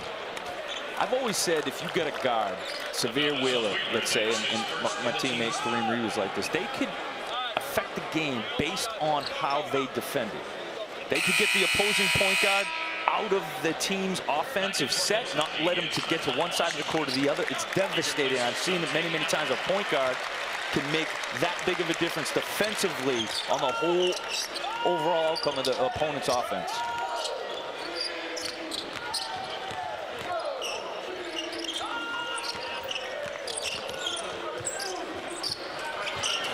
I've always said if you get a guard, Xavier Wheeler, let's say, and my teammate Kareem Reed was like this, they could affect the game based on how they defend it. They could get the opposing point guard out of the team's offensive set, not let him to get to one side of the court or the other. It's devastating. I've seen it many, many times. A point guard can make that big of a difference defensively on the whole overall outcome of the opponent's offense.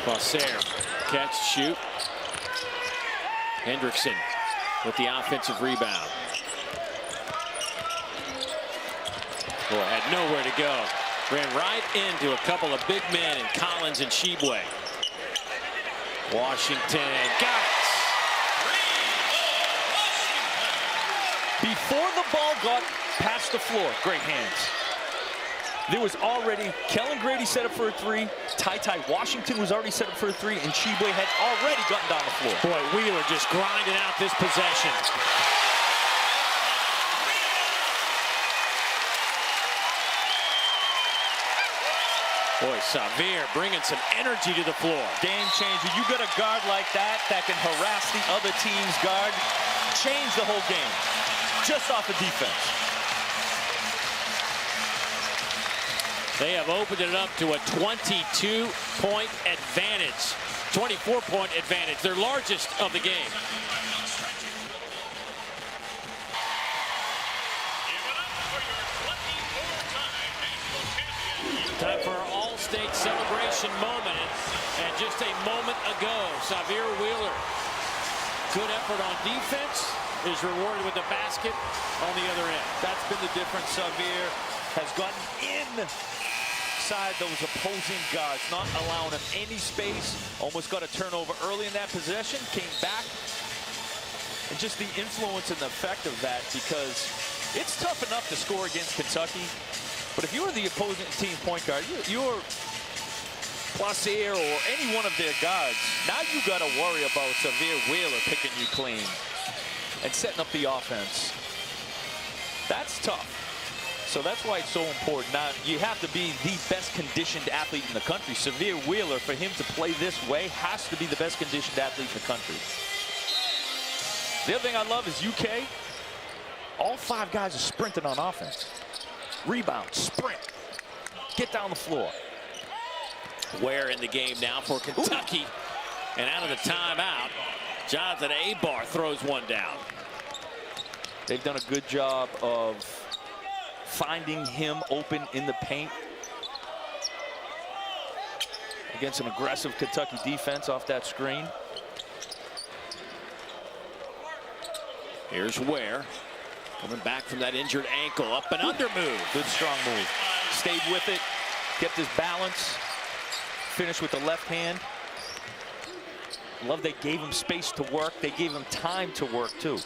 Ware, catch, shoot. Hendrickson with the offensive rebound. Boy, had nowhere to go. Ran right into a couple of big men in Collins and Tshiebwe. Washington got it. Before the ball got past the floor, great hands. There was already, Kellen Grady set up for a 3. Ty Washington was already set up for a 3, and Tshiebwe had already gotten down the floor. Boy, Wheeler just grinding out this possession. Boy, Xavier bringing some energy to the floor. Game changer. You got a guard like that can harass the other team's guard. Change the whole game just off of defense. They have opened it up to a 22-point advantage. 24-point advantage, their largest of the game. Time for our all-state celebration moment. And just a moment ago, Xavier Wheeler, good effort on defense, is rewarded with the basket on the other end. That's been the difference. Xavier has gotten inside those opposing guards, not allowing them any space. Almost got a turnover early in that possession, came back. And just the influence and the effect of that, because it's tough enough to score against Kentucky. But if you're the opposing team point guard, you're Placer or any one of their guards, now you got to worry about Xavier Wheeler picking you clean and setting up the offense. That's tough. So that's why it's so important. Now, you have to be the best conditioned athlete in the country. Xavier Wheeler, for him to play this way, has to be the best conditioned athlete in the country. The other thing I love is UK. All 5 guys are sprinting on offense. Rebound, sprint, get down the floor. Ware in the game now for Kentucky. Ooh. And out of the timeout, Jonathan Abar throws one down. They've done a good job of finding him open in the paint against an aggressive Kentucky defense off that screen. Here's Ware. Coming back from that injured ankle, up and under move. Good strong move. Stayed with it, kept his balance, finished with the left hand. Love they gave him space to work. They gave him time to work too.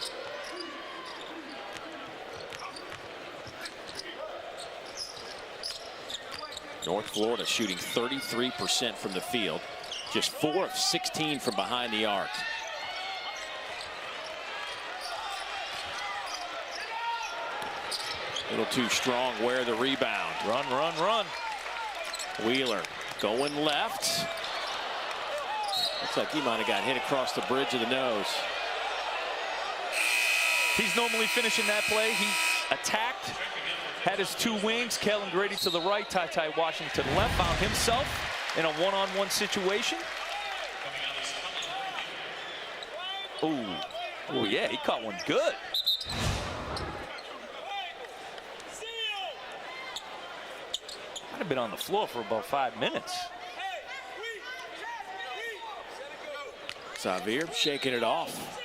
North Florida shooting 33% from the field. Just 4 of 16 from behind the arc. A little too strong. Ware the rebound. Run, run, run. Wheeler going left. Looks like he might have got hit across the bridge of the nose. He's normally finishing that play. He attacked, had his two wings, Kellen Grady to the right, Ty Washington to the left, found himself in a one-on-one situation. Oh, yeah, he caught one good. Might have been on the floor for about 5 minutes. Xavier shaking it off.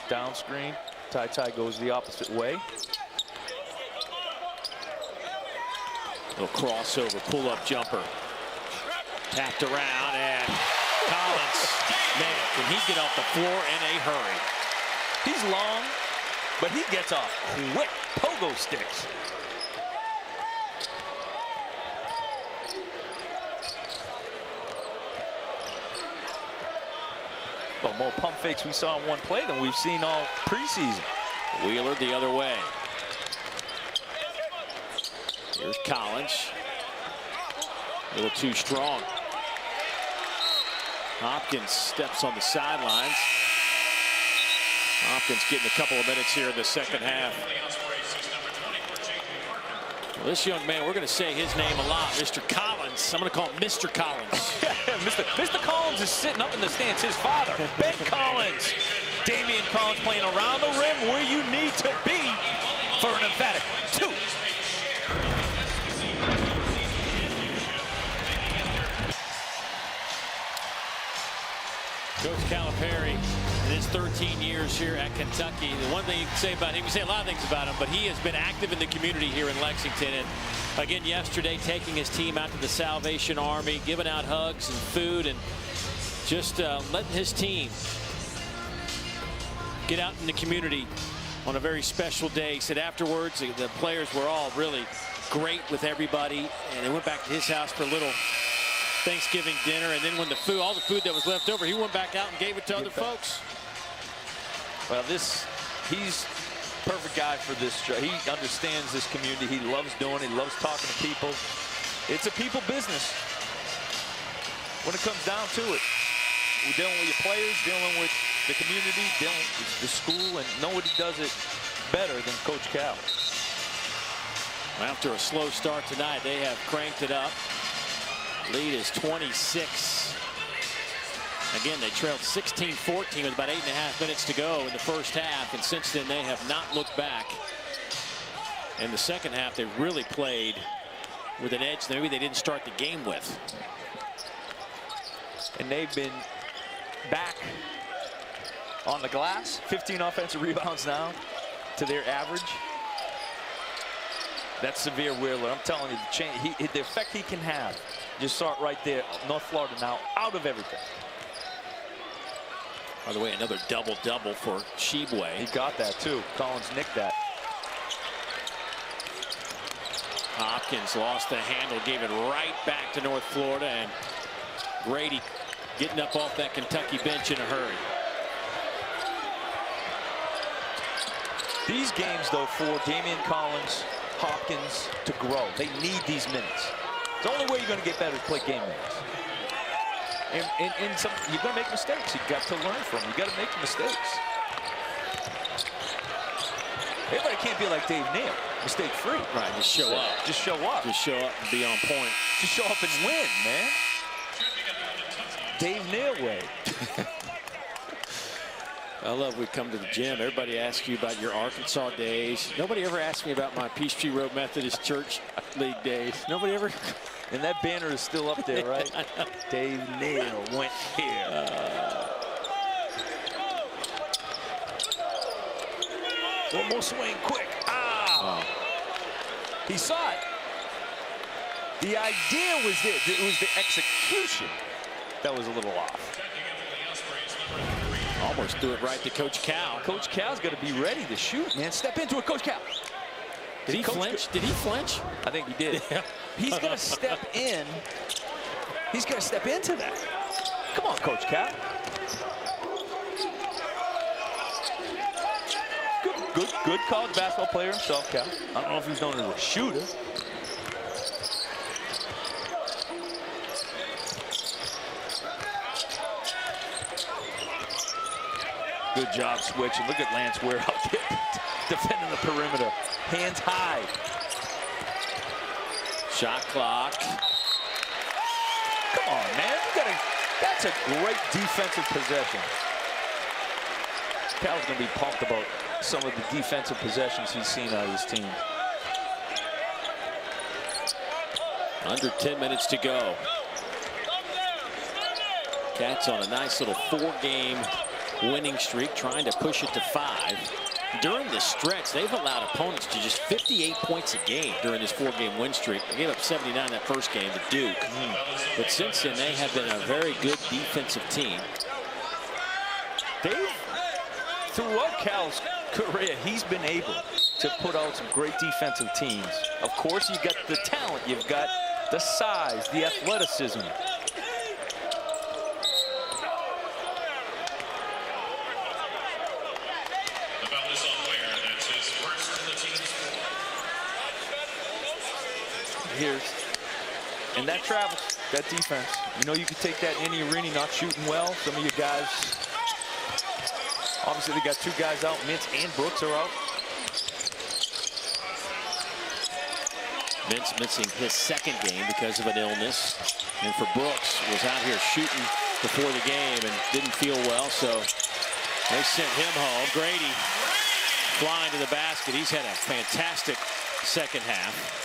Down screen, Ty goes the opposite way. Little crossover, pull-up jumper. Tapped around, and Collins, man, can he get off the floor in a hurry? He's long, but he gets off quick. Pogo sticks. Well, more pump fakes we saw in one play than we've seen all preseason. Wheeler the other way. Here's Collins. A little too strong. Hopkins steps on the sidelines. Hopkins getting a couple of minutes here in the second half. Well, this young man, we're going to say his name a lot, Mr. Collins. I'm going to call him Mr. Collins. Mr. Collins is sitting up in the stands. His father, Ben Collins. Damian Collins playing around the rim where you need to be for an emphatic 2. Coach Calipari, in his 13 years here at Kentucky, the one thing you can say about him, you can say a lot of things about him, but he has been active in the community here in Lexington. And again, yesterday, taking his team out to the Salvation Army, giving out hugs and food, and just letting his team get out in the community on a very special day. He said afterwards, the players were all really great with everybody, and they went back to his house for a little Thanksgiving dinner, and then when all the food that was left over, he went back out and gave it to other folks. Well, he's perfect guy for this job. He understands this community. He loves doing it. He loves talking to people. It's a people business. When it comes down to it, we're dealing with your players, dealing with the community, dealing with the school, and nobody does it better than Coach Cal. After a slow start tonight, they have cranked it up. Lead is 26. Again, they trailed 16-14 with about 8.5 minutes to go in the first half, and since then they have not looked back. In the second half, they really played with an edge that maybe they didn't start the game with. And they've been back on the glass. 15 offensive rebounds now to their average. That's severe Wheeler. I'm telling you, the effect he can have. Just saw it right there. North Florida now out of everything. By the way, another double-double for Tshiebwe. He got that, too. Collins nicked that. Hopkins lost the handle, gave it right back to North Florida, and Grady getting up off that Kentucky bench in a hurry. These games, though, for Damian Collins, Hopkins to grow. They need these minutes. The only way you're going to get better is play game minutes. And you're going to make mistakes. You've got to learn from them. You've got to make mistakes. Everybody can't be like Dave Neal, mistake-free. Right, just show up. Just show up. Just show up and be on point. Just show up and win, man. Dave Neal way. I love we come to the gym. Everybody asks you about your Arkansas days. Nobody ever asked me about my Peachtree Road Methodist Church League days. Nobody ever. And that banner is still up there, right? Dave Neal went here. One more swing, quick. Ah! Oh. He saw it. The idea was there. It was the execution that was a little off. Almost threw it right to Coach Cal. Coach Cal's got to be ready to shoot, man. Step into it, Coach Cal. Did he flinch? Did he flinch? I think he did. He's going to step in. He's going to step into that. Come on, Coach Cal. Good college basketball player himself, Cal. I don't know if he's known as a shooter. Good job switching. Look at Lance Ware out there defending the perimeter. Hands high. Shot clock. Come on, man. That's a great defensive possession. Cal's going to be pumped about some of the defensive possessions he's seen out of his team. Under 10 minutes to go. Cats on a nice little 4-game winning streak, trying to push it to 5. During the stretch, they've allowed opponents to just 58 points a game during this 4-game win streak. They gave up 79 that first game to Duke. But since then, they have been a very good defensive team. Throughout Cal's career, he's been able to put out some great defensive teams. Of course, you've got the talent, you've got the size, the athleticism. And that travels, that defense. You know, you can take that in the arena, not shooting well. Some of you guys, obviously they got 2 guys out. Mintz and Brooks are out. Mintz missing his 2nd game because of an illness. And for Brooks, was out here shooting before the game and didn't feel well, so they sent him home. Grady flying to the basket. He's had a fantastic second half.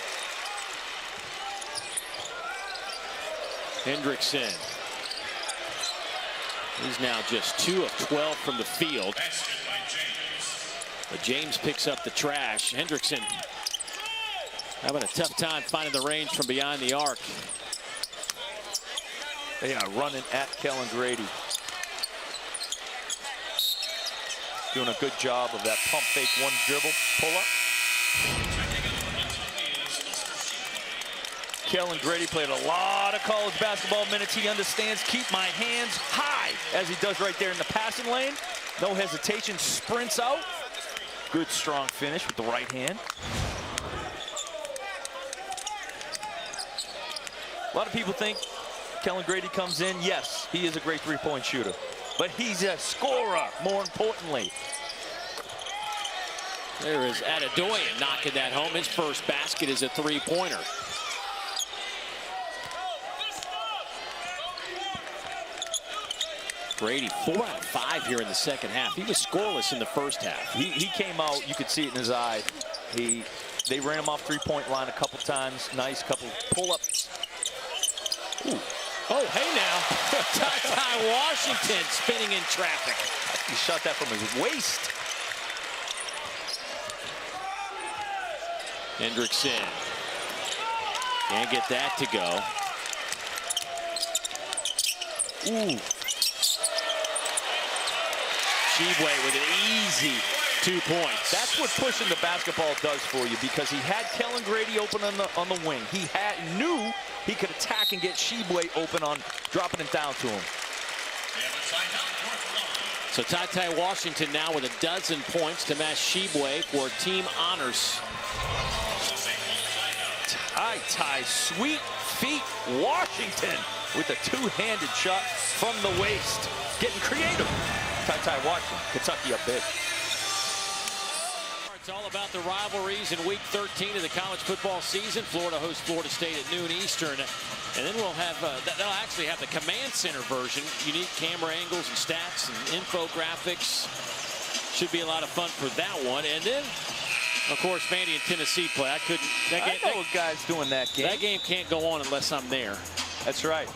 Hendrickson. He's now just 2 of 12 from the field. But James picks up the trash. Hendrickson having a tough time finding the range from behind the arc. They are running at Kellen Grady. Doing a good job of that pump fake 1 dribble pull up. Kellen Grady played a lot of college basketball minutes. He understands keep my hands high, as he does right there in the passing lane. No hesitation, sprints out. Good strong finish with the right hand. A lot of people think Kellen Grady comes in. Yes, he is a great 3-point shooter, but he's a scorer, more importantly. There is Adedoyan knocking that home. His first basket is a 3-pointer. Grady 4 out of 5 here in the second half. He was scoreless in the first half. He came out, you could see it in his eye. They ran him off 3-point line a couple times. Nice couple pull-ups. Ooh. Oh, hey now. Ty Washington spinning in traffic. He shot that from his waist. Hendrickson. Can't get that to go. Ooh. Tshiebwe with an easy 2 points. That's what pushing the basketball does for you, because he had Kellen Grady open on the wing. He knew he could attack and get Tshiebwe open on dropping it down to him. So Ty Washington now with 12 points to match Tshiebwe for team honors. Ty sweet feet Washington with a 2-handed shot from the waist. Getting creative. Ty Washington, Kentucky up big. It's all about the rivalries in week 13 of the college football season. Florida hosts Florida State at noon Eastern. And then we'll have, they'll actually have the Command Center version. Unique camera angles and stats and infographics. Should be a lot of fun for that one. And then, of course, Vandy and Tennessee play. I know a guy's doing that game. That game can't go on unless I'm there. That's right.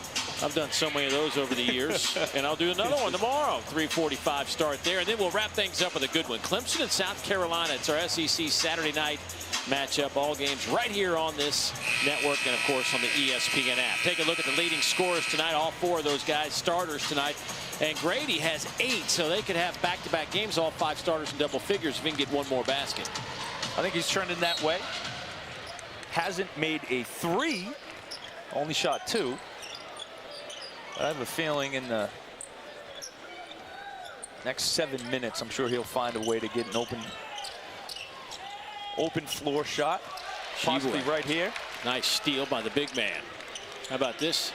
I've done so many of those over the years, and I'll do another one tomorrow. 3:45 start there, and then we'll wrap things up with a good one. Clemson and South Carolina. It's our SEC Saturday night matchup. All games right here on this network and, of course, on the ESPN app. Take a look at the leading scorers tonight. All 4 of those guys starters tonight. And Grady has 8, so they could have back-to-back games, all 5 starters in double figures if he can get 1 more basket. I think he's trending that way. Hasn't made a 3, only shot 2. I have a feeling in the next 7 minutes, I'm sure he'll find a way to get an open open floor shot. Possibly right here. Nice steal by the big man. How about this?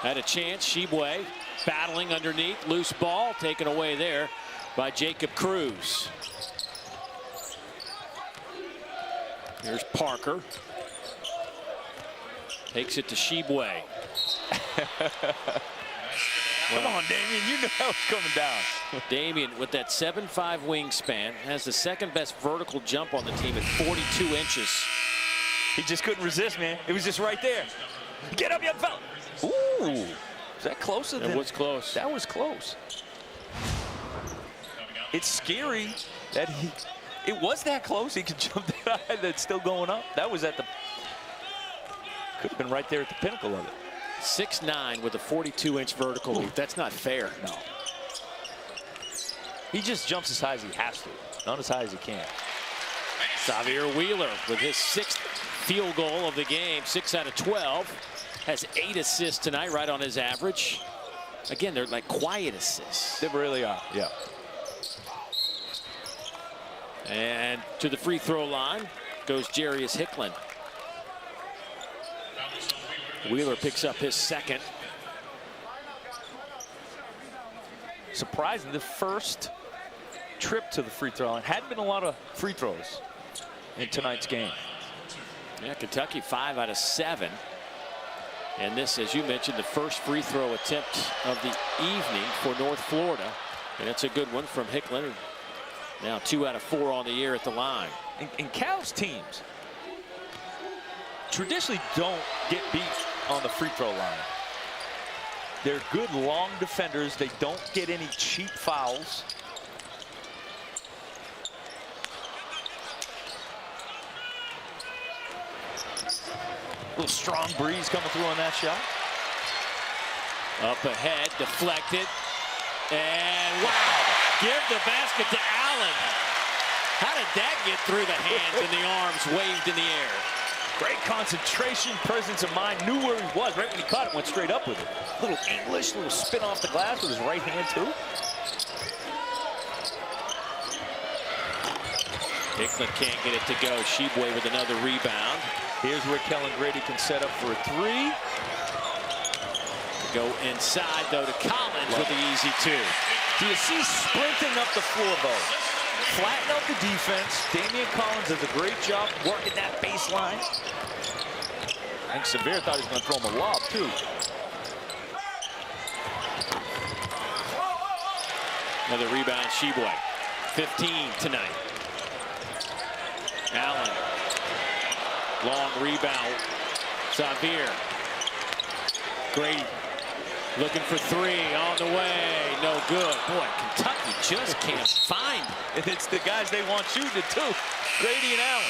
Had a chance. Tshiebwe battling underneath. Loose ball taken away there by Jacob Cruz. Here's Parker. Takes it to Tshiebwe. Come on, Damian. You know how it's coming down. Damian, with that 7'5" wingspan, has the second best vertical jump on the team at 42 inches. He just couldn't resist, man. It was just right there. Get up, young fella. Ooh. Is that closer than? It was close. That was close. It's scary that it was that close. He could jump that high. That's still going up. That was at the, could have been right there at the pinnacle of it. 6'9" with a 42-inch vertical leap. That's not fair. No. He just jumps as high as he has to, not as high as he can. Xavier Wheeler with his 6th field goal of the game, 6 out of 12. Has 8 assists tonight, right on his average. Again, they're like quiet assists. They really are, yeah. And to the free throw line goes Jarius Hicklin. Wheeler picks up his 2nd. Surprising, the first trip to the free throw line. Hadn't been a lot of free throws in tonight's game. Yeah, Kentucky 5 out of 7. And this, as you mentioned, the first free throw attempt of the evening for North Florida. And it's a good one from Hicklin. Now 2 out of 4 on the year at the line. And Cal's teams traditionally don't get beat on the free throw line. They're good long defenders. They don't get any cheap fouls. A little strong breeze coming through on that shot. Up ahead, deflected. And wow, give the basket to Allen. How did that get through the hands and the arms waved in the air? Great concentration, presence of mind, knew where he was. Right when he caught it, went straight up with it. Little English, little spin off the glass with his right hand, too. Hicklin can't get it to go. Tshiebwe with another rebound. Here's where Grady can set up for a 3. Go inside, though, to Collins with the easy 2. Do you see sprinting up the floor, though? Flatten out the defense. Damian Collins does a great job working that baseline. I think Severe thought he was going to throw him a lob, too. Another rebound, Tshiebwe. 15 tonight. Allen. Long rebound. Xavier. Grady looking for 3 on the way. No good. Boy, Kentucky just can't find. And it's the guys they want shooting it too. Grady and Allen.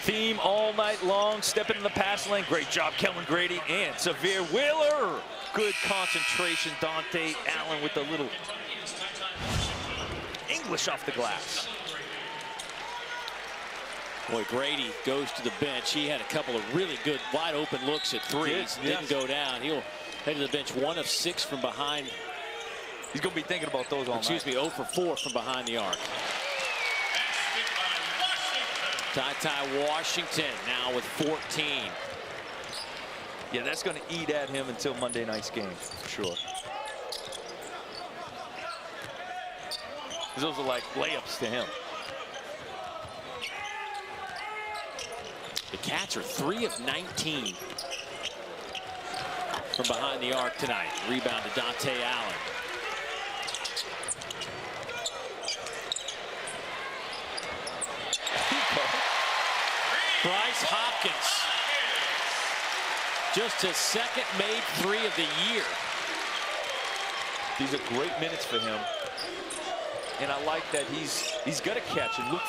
Theme all night long. Stepping in the pass lane. Great job, Kellen Grady and Xavier Wheeler. Good concentration. Dante Allen with the little English off the glass. Boy, Grady goes to the bench. He had a couple of really good wide open looks at 3s. Didn't go down. He'll head to the bench. 1 of 6 from behind. He's going to be thinking about those all night. Excuse me, 0 for 4 from behind the arc. Ty Washington now with 14. Yeah, that's going to eat at him until Monday night's game, for sure. Those are like layups to him. The Cats are 3 of 19 from behind the arc tonight. Rebound to Dante Allen. Bryce Hopkins. Just his 2nd made 3 of the year. These are great minutes for him. And I like that he's got to catch and look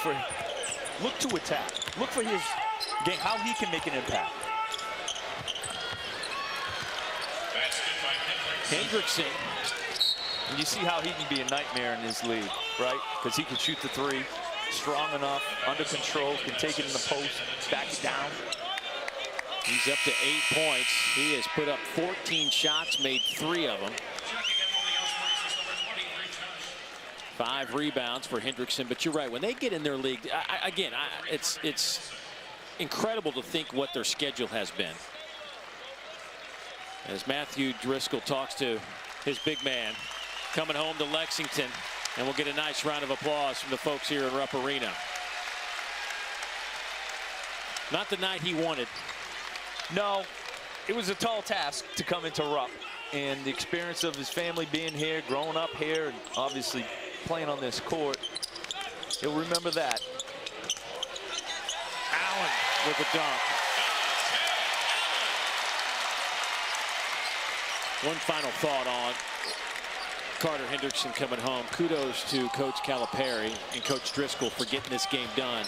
to attack. Look for his game, how he can make an impact. Hendrickson. And you see how he can be a nightmare in this league, right? Because he can shoot the 3, strong enough, under control, can take it in the post, back it down. He's up to 8 points. He has put up 14 shots, made 3 of them. 5 rebounds for Hendrickson. But you're right, when they get in their league, it's incredible to think what their schedule has been. As Matthew Driscoll talks to his big man coming home to Lexington, and we'll get a nice round of applause from the folks here in Rupp Arena. Not the night he wanted. No, it was a tall task to come into Rupp, and the experience of his family being here, growing up here, and obviously playing on this court, he'll remember that. Allen with the dunk. One final thought on Carter Hendrickson coming home. Kudos to Coach Calipari and Coach Driscoll for getting this game done.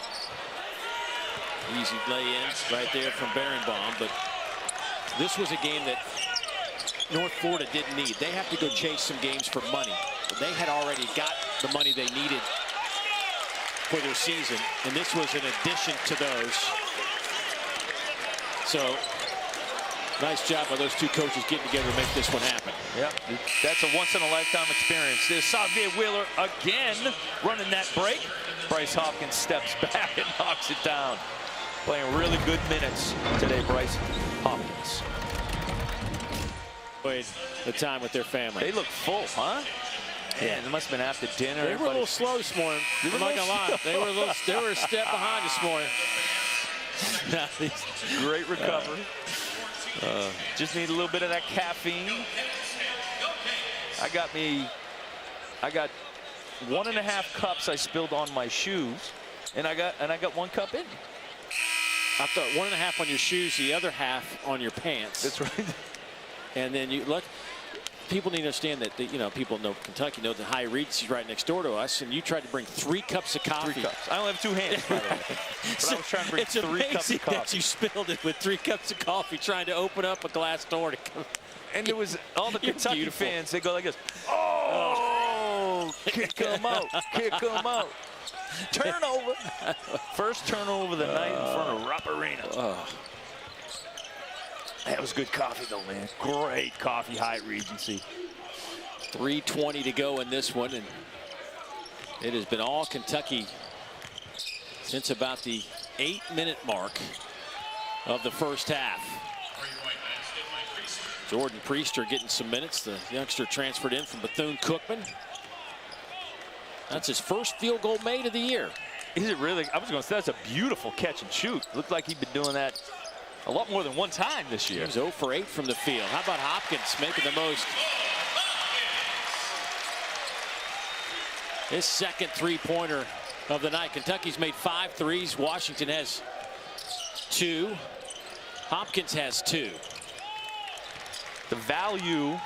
Easy lay-in right there from Berenbaum, but this was a game that North Florida didn't need. They have to go chase some games for money. But they had already got the money they needed for their season, and this was an addition to those. So, nice job by those two coaches getting together to make this one happen. Yeah, that's a once-in-a-lifetime experience. There's Xavier Wheeler again running that break. Bryce Hopkins steps back and knocks it down. Playing really good minutes today, Bryce Hopkins. Played the time with their family. They look full, huh? Yeah, they must have been after dinner. They were a little slow this morning. I'm not gonna lie. They were a step behind this morning. Great recovery. Just need a little bit of that caffeine. I got 1.5 cups I spilled on my shoes, and I got 1 cup in. I thought 1.5 on your shoes, the other half on your pants. That's right. And then you look. People need to understand that people know Kentucky know that High Regency's right next door to us, and you tried to bring 3 cups of coffee. 3 cups. I only have 2 hands, by the way. But I was trying to bring 3 cups of coffee. It's amazing that you spilled it with 3 cups of coffee trying to open up a glass door to come. And it was all the Kentucky fans. They go like this. Oh, kick them out, kick them out. Turnover. First turnover of the night in front of Rupp Arena. That was good coffee, though, man. Great coffee, High Regency. 3:20 to go in this one, and it has been all Kentucky since about the 8-minute mark of the first half. Jordan Priester getting some minutes. The youngster transferred in from Bethune-Cookman. That's his first field goal made of the year. Is it really? I was going to say that's a beautiful catch and shoot. Looked like he'd been doing that a lot more than 1 time this year. He was 0 for 8 from the field. How about Hopkins making the most? His second 3-pointer of the night. Kentucky's made 5 threes. Washington has 2. Hopkins has 2. The value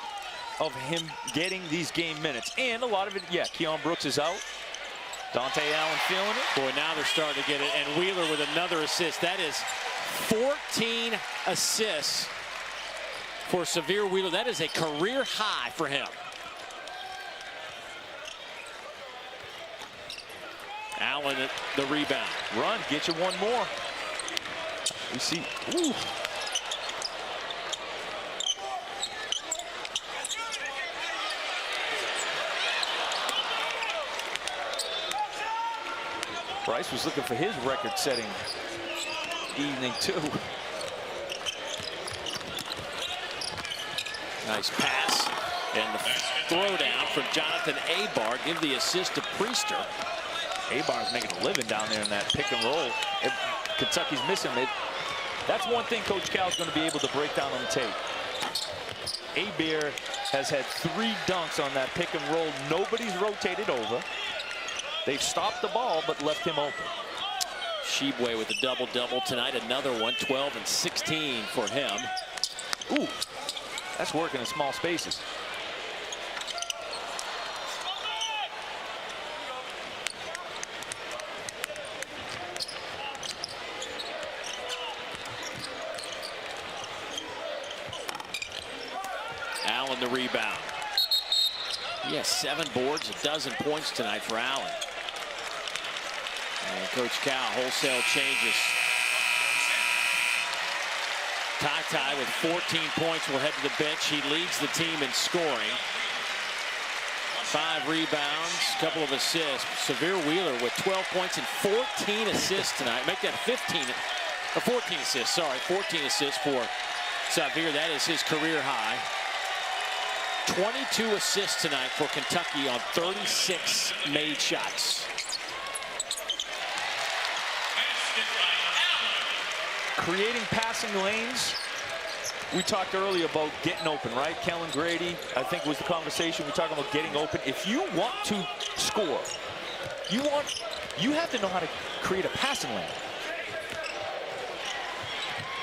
of him getting these game minutes, and a lot of it, yeah, Keon Brooks is out. Dante Allen feeling it. Boy, now they're starting to get it. And Wheeler with another assist. That is 14 assists for Xavier Wheeler. That is a career high for him. Allen at the rebound. Run, get you 1 more. We see. Ooh. Bryce was looking for his record-setting evening, too. Nice pass. And the throwdown from Jonathan Abar. Give the assist to Priester. Abar's making a living down there in that pick and roll. If Kentucky's missing it. That's one thing Coach Cal's going to be able to break down on the tape. Abar has had 3 dunks on that pick and roll. Nobody's rotated over. They've stopped the ball, but left him open. Tshiebwe with a double-double tonight. Another one, 12 and 16 for him. Ooh, that's working in small spaces. Allen the rebound. He has 7 boards, 12 points tonight for Allen. And Coach Cal, wholesale changes. Ty with 14 points will head to the bench. He leads the team in scoring. 5 rebounds, a couple of assists. Severe Wheeler with 12 points and 14 assists tonight. Make that 15, or 14 assists, sorry. 14 assists for Severe. That is his career high. 22 assists tonight for Kentucky on 36 made shots. Creating passing lanes. We talked earlier about getting open, right? Kellen Grady, I think, was the conversation. We're talking about getting open. If you want to score, you have to know how to create a passing lane.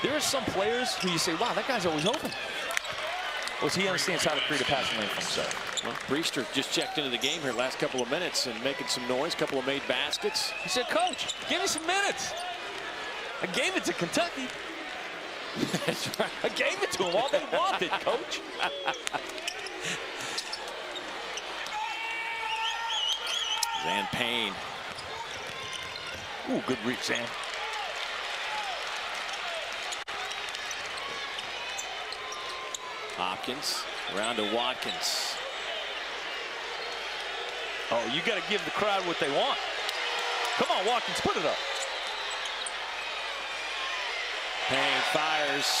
There are some players who you say, wow, that guy's always open. Well, he understands how to create a passing lane for himself. Well, Priester just checked into the game here last couple of minutes and making some noise, couple of made baskets. He said, Coach, give me some minutes. I gave it to Kentucky. That's right. I gave it to them all they wanted, Coach. Zan Payne. Ooh, good reach, Zan. Hopkins around to Watkins. Oh, you got to give the crowd what they want. Come on, Watkins, put it up. Payne fires,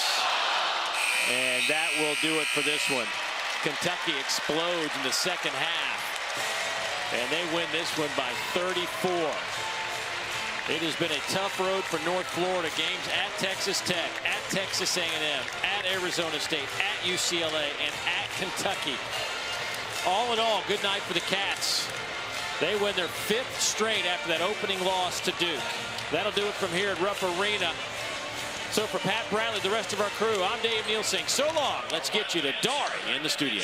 and that will do it for this one. Kentucky explodes in the second half, and they win this one by 34. It has been a tough road for North Florida. Games at Texas Tech, at Texas A&M, at Arizona State, at UCLA, and at Kentucky. All in all, good night for the Cats. They win their 5th straight after that opening loss to Duke. That'll do it from here at Rupp Arena. So for Pat Bradley, the rest of our crew, I'm Dave Neal saying so long. Let's get you to Dari in the studio.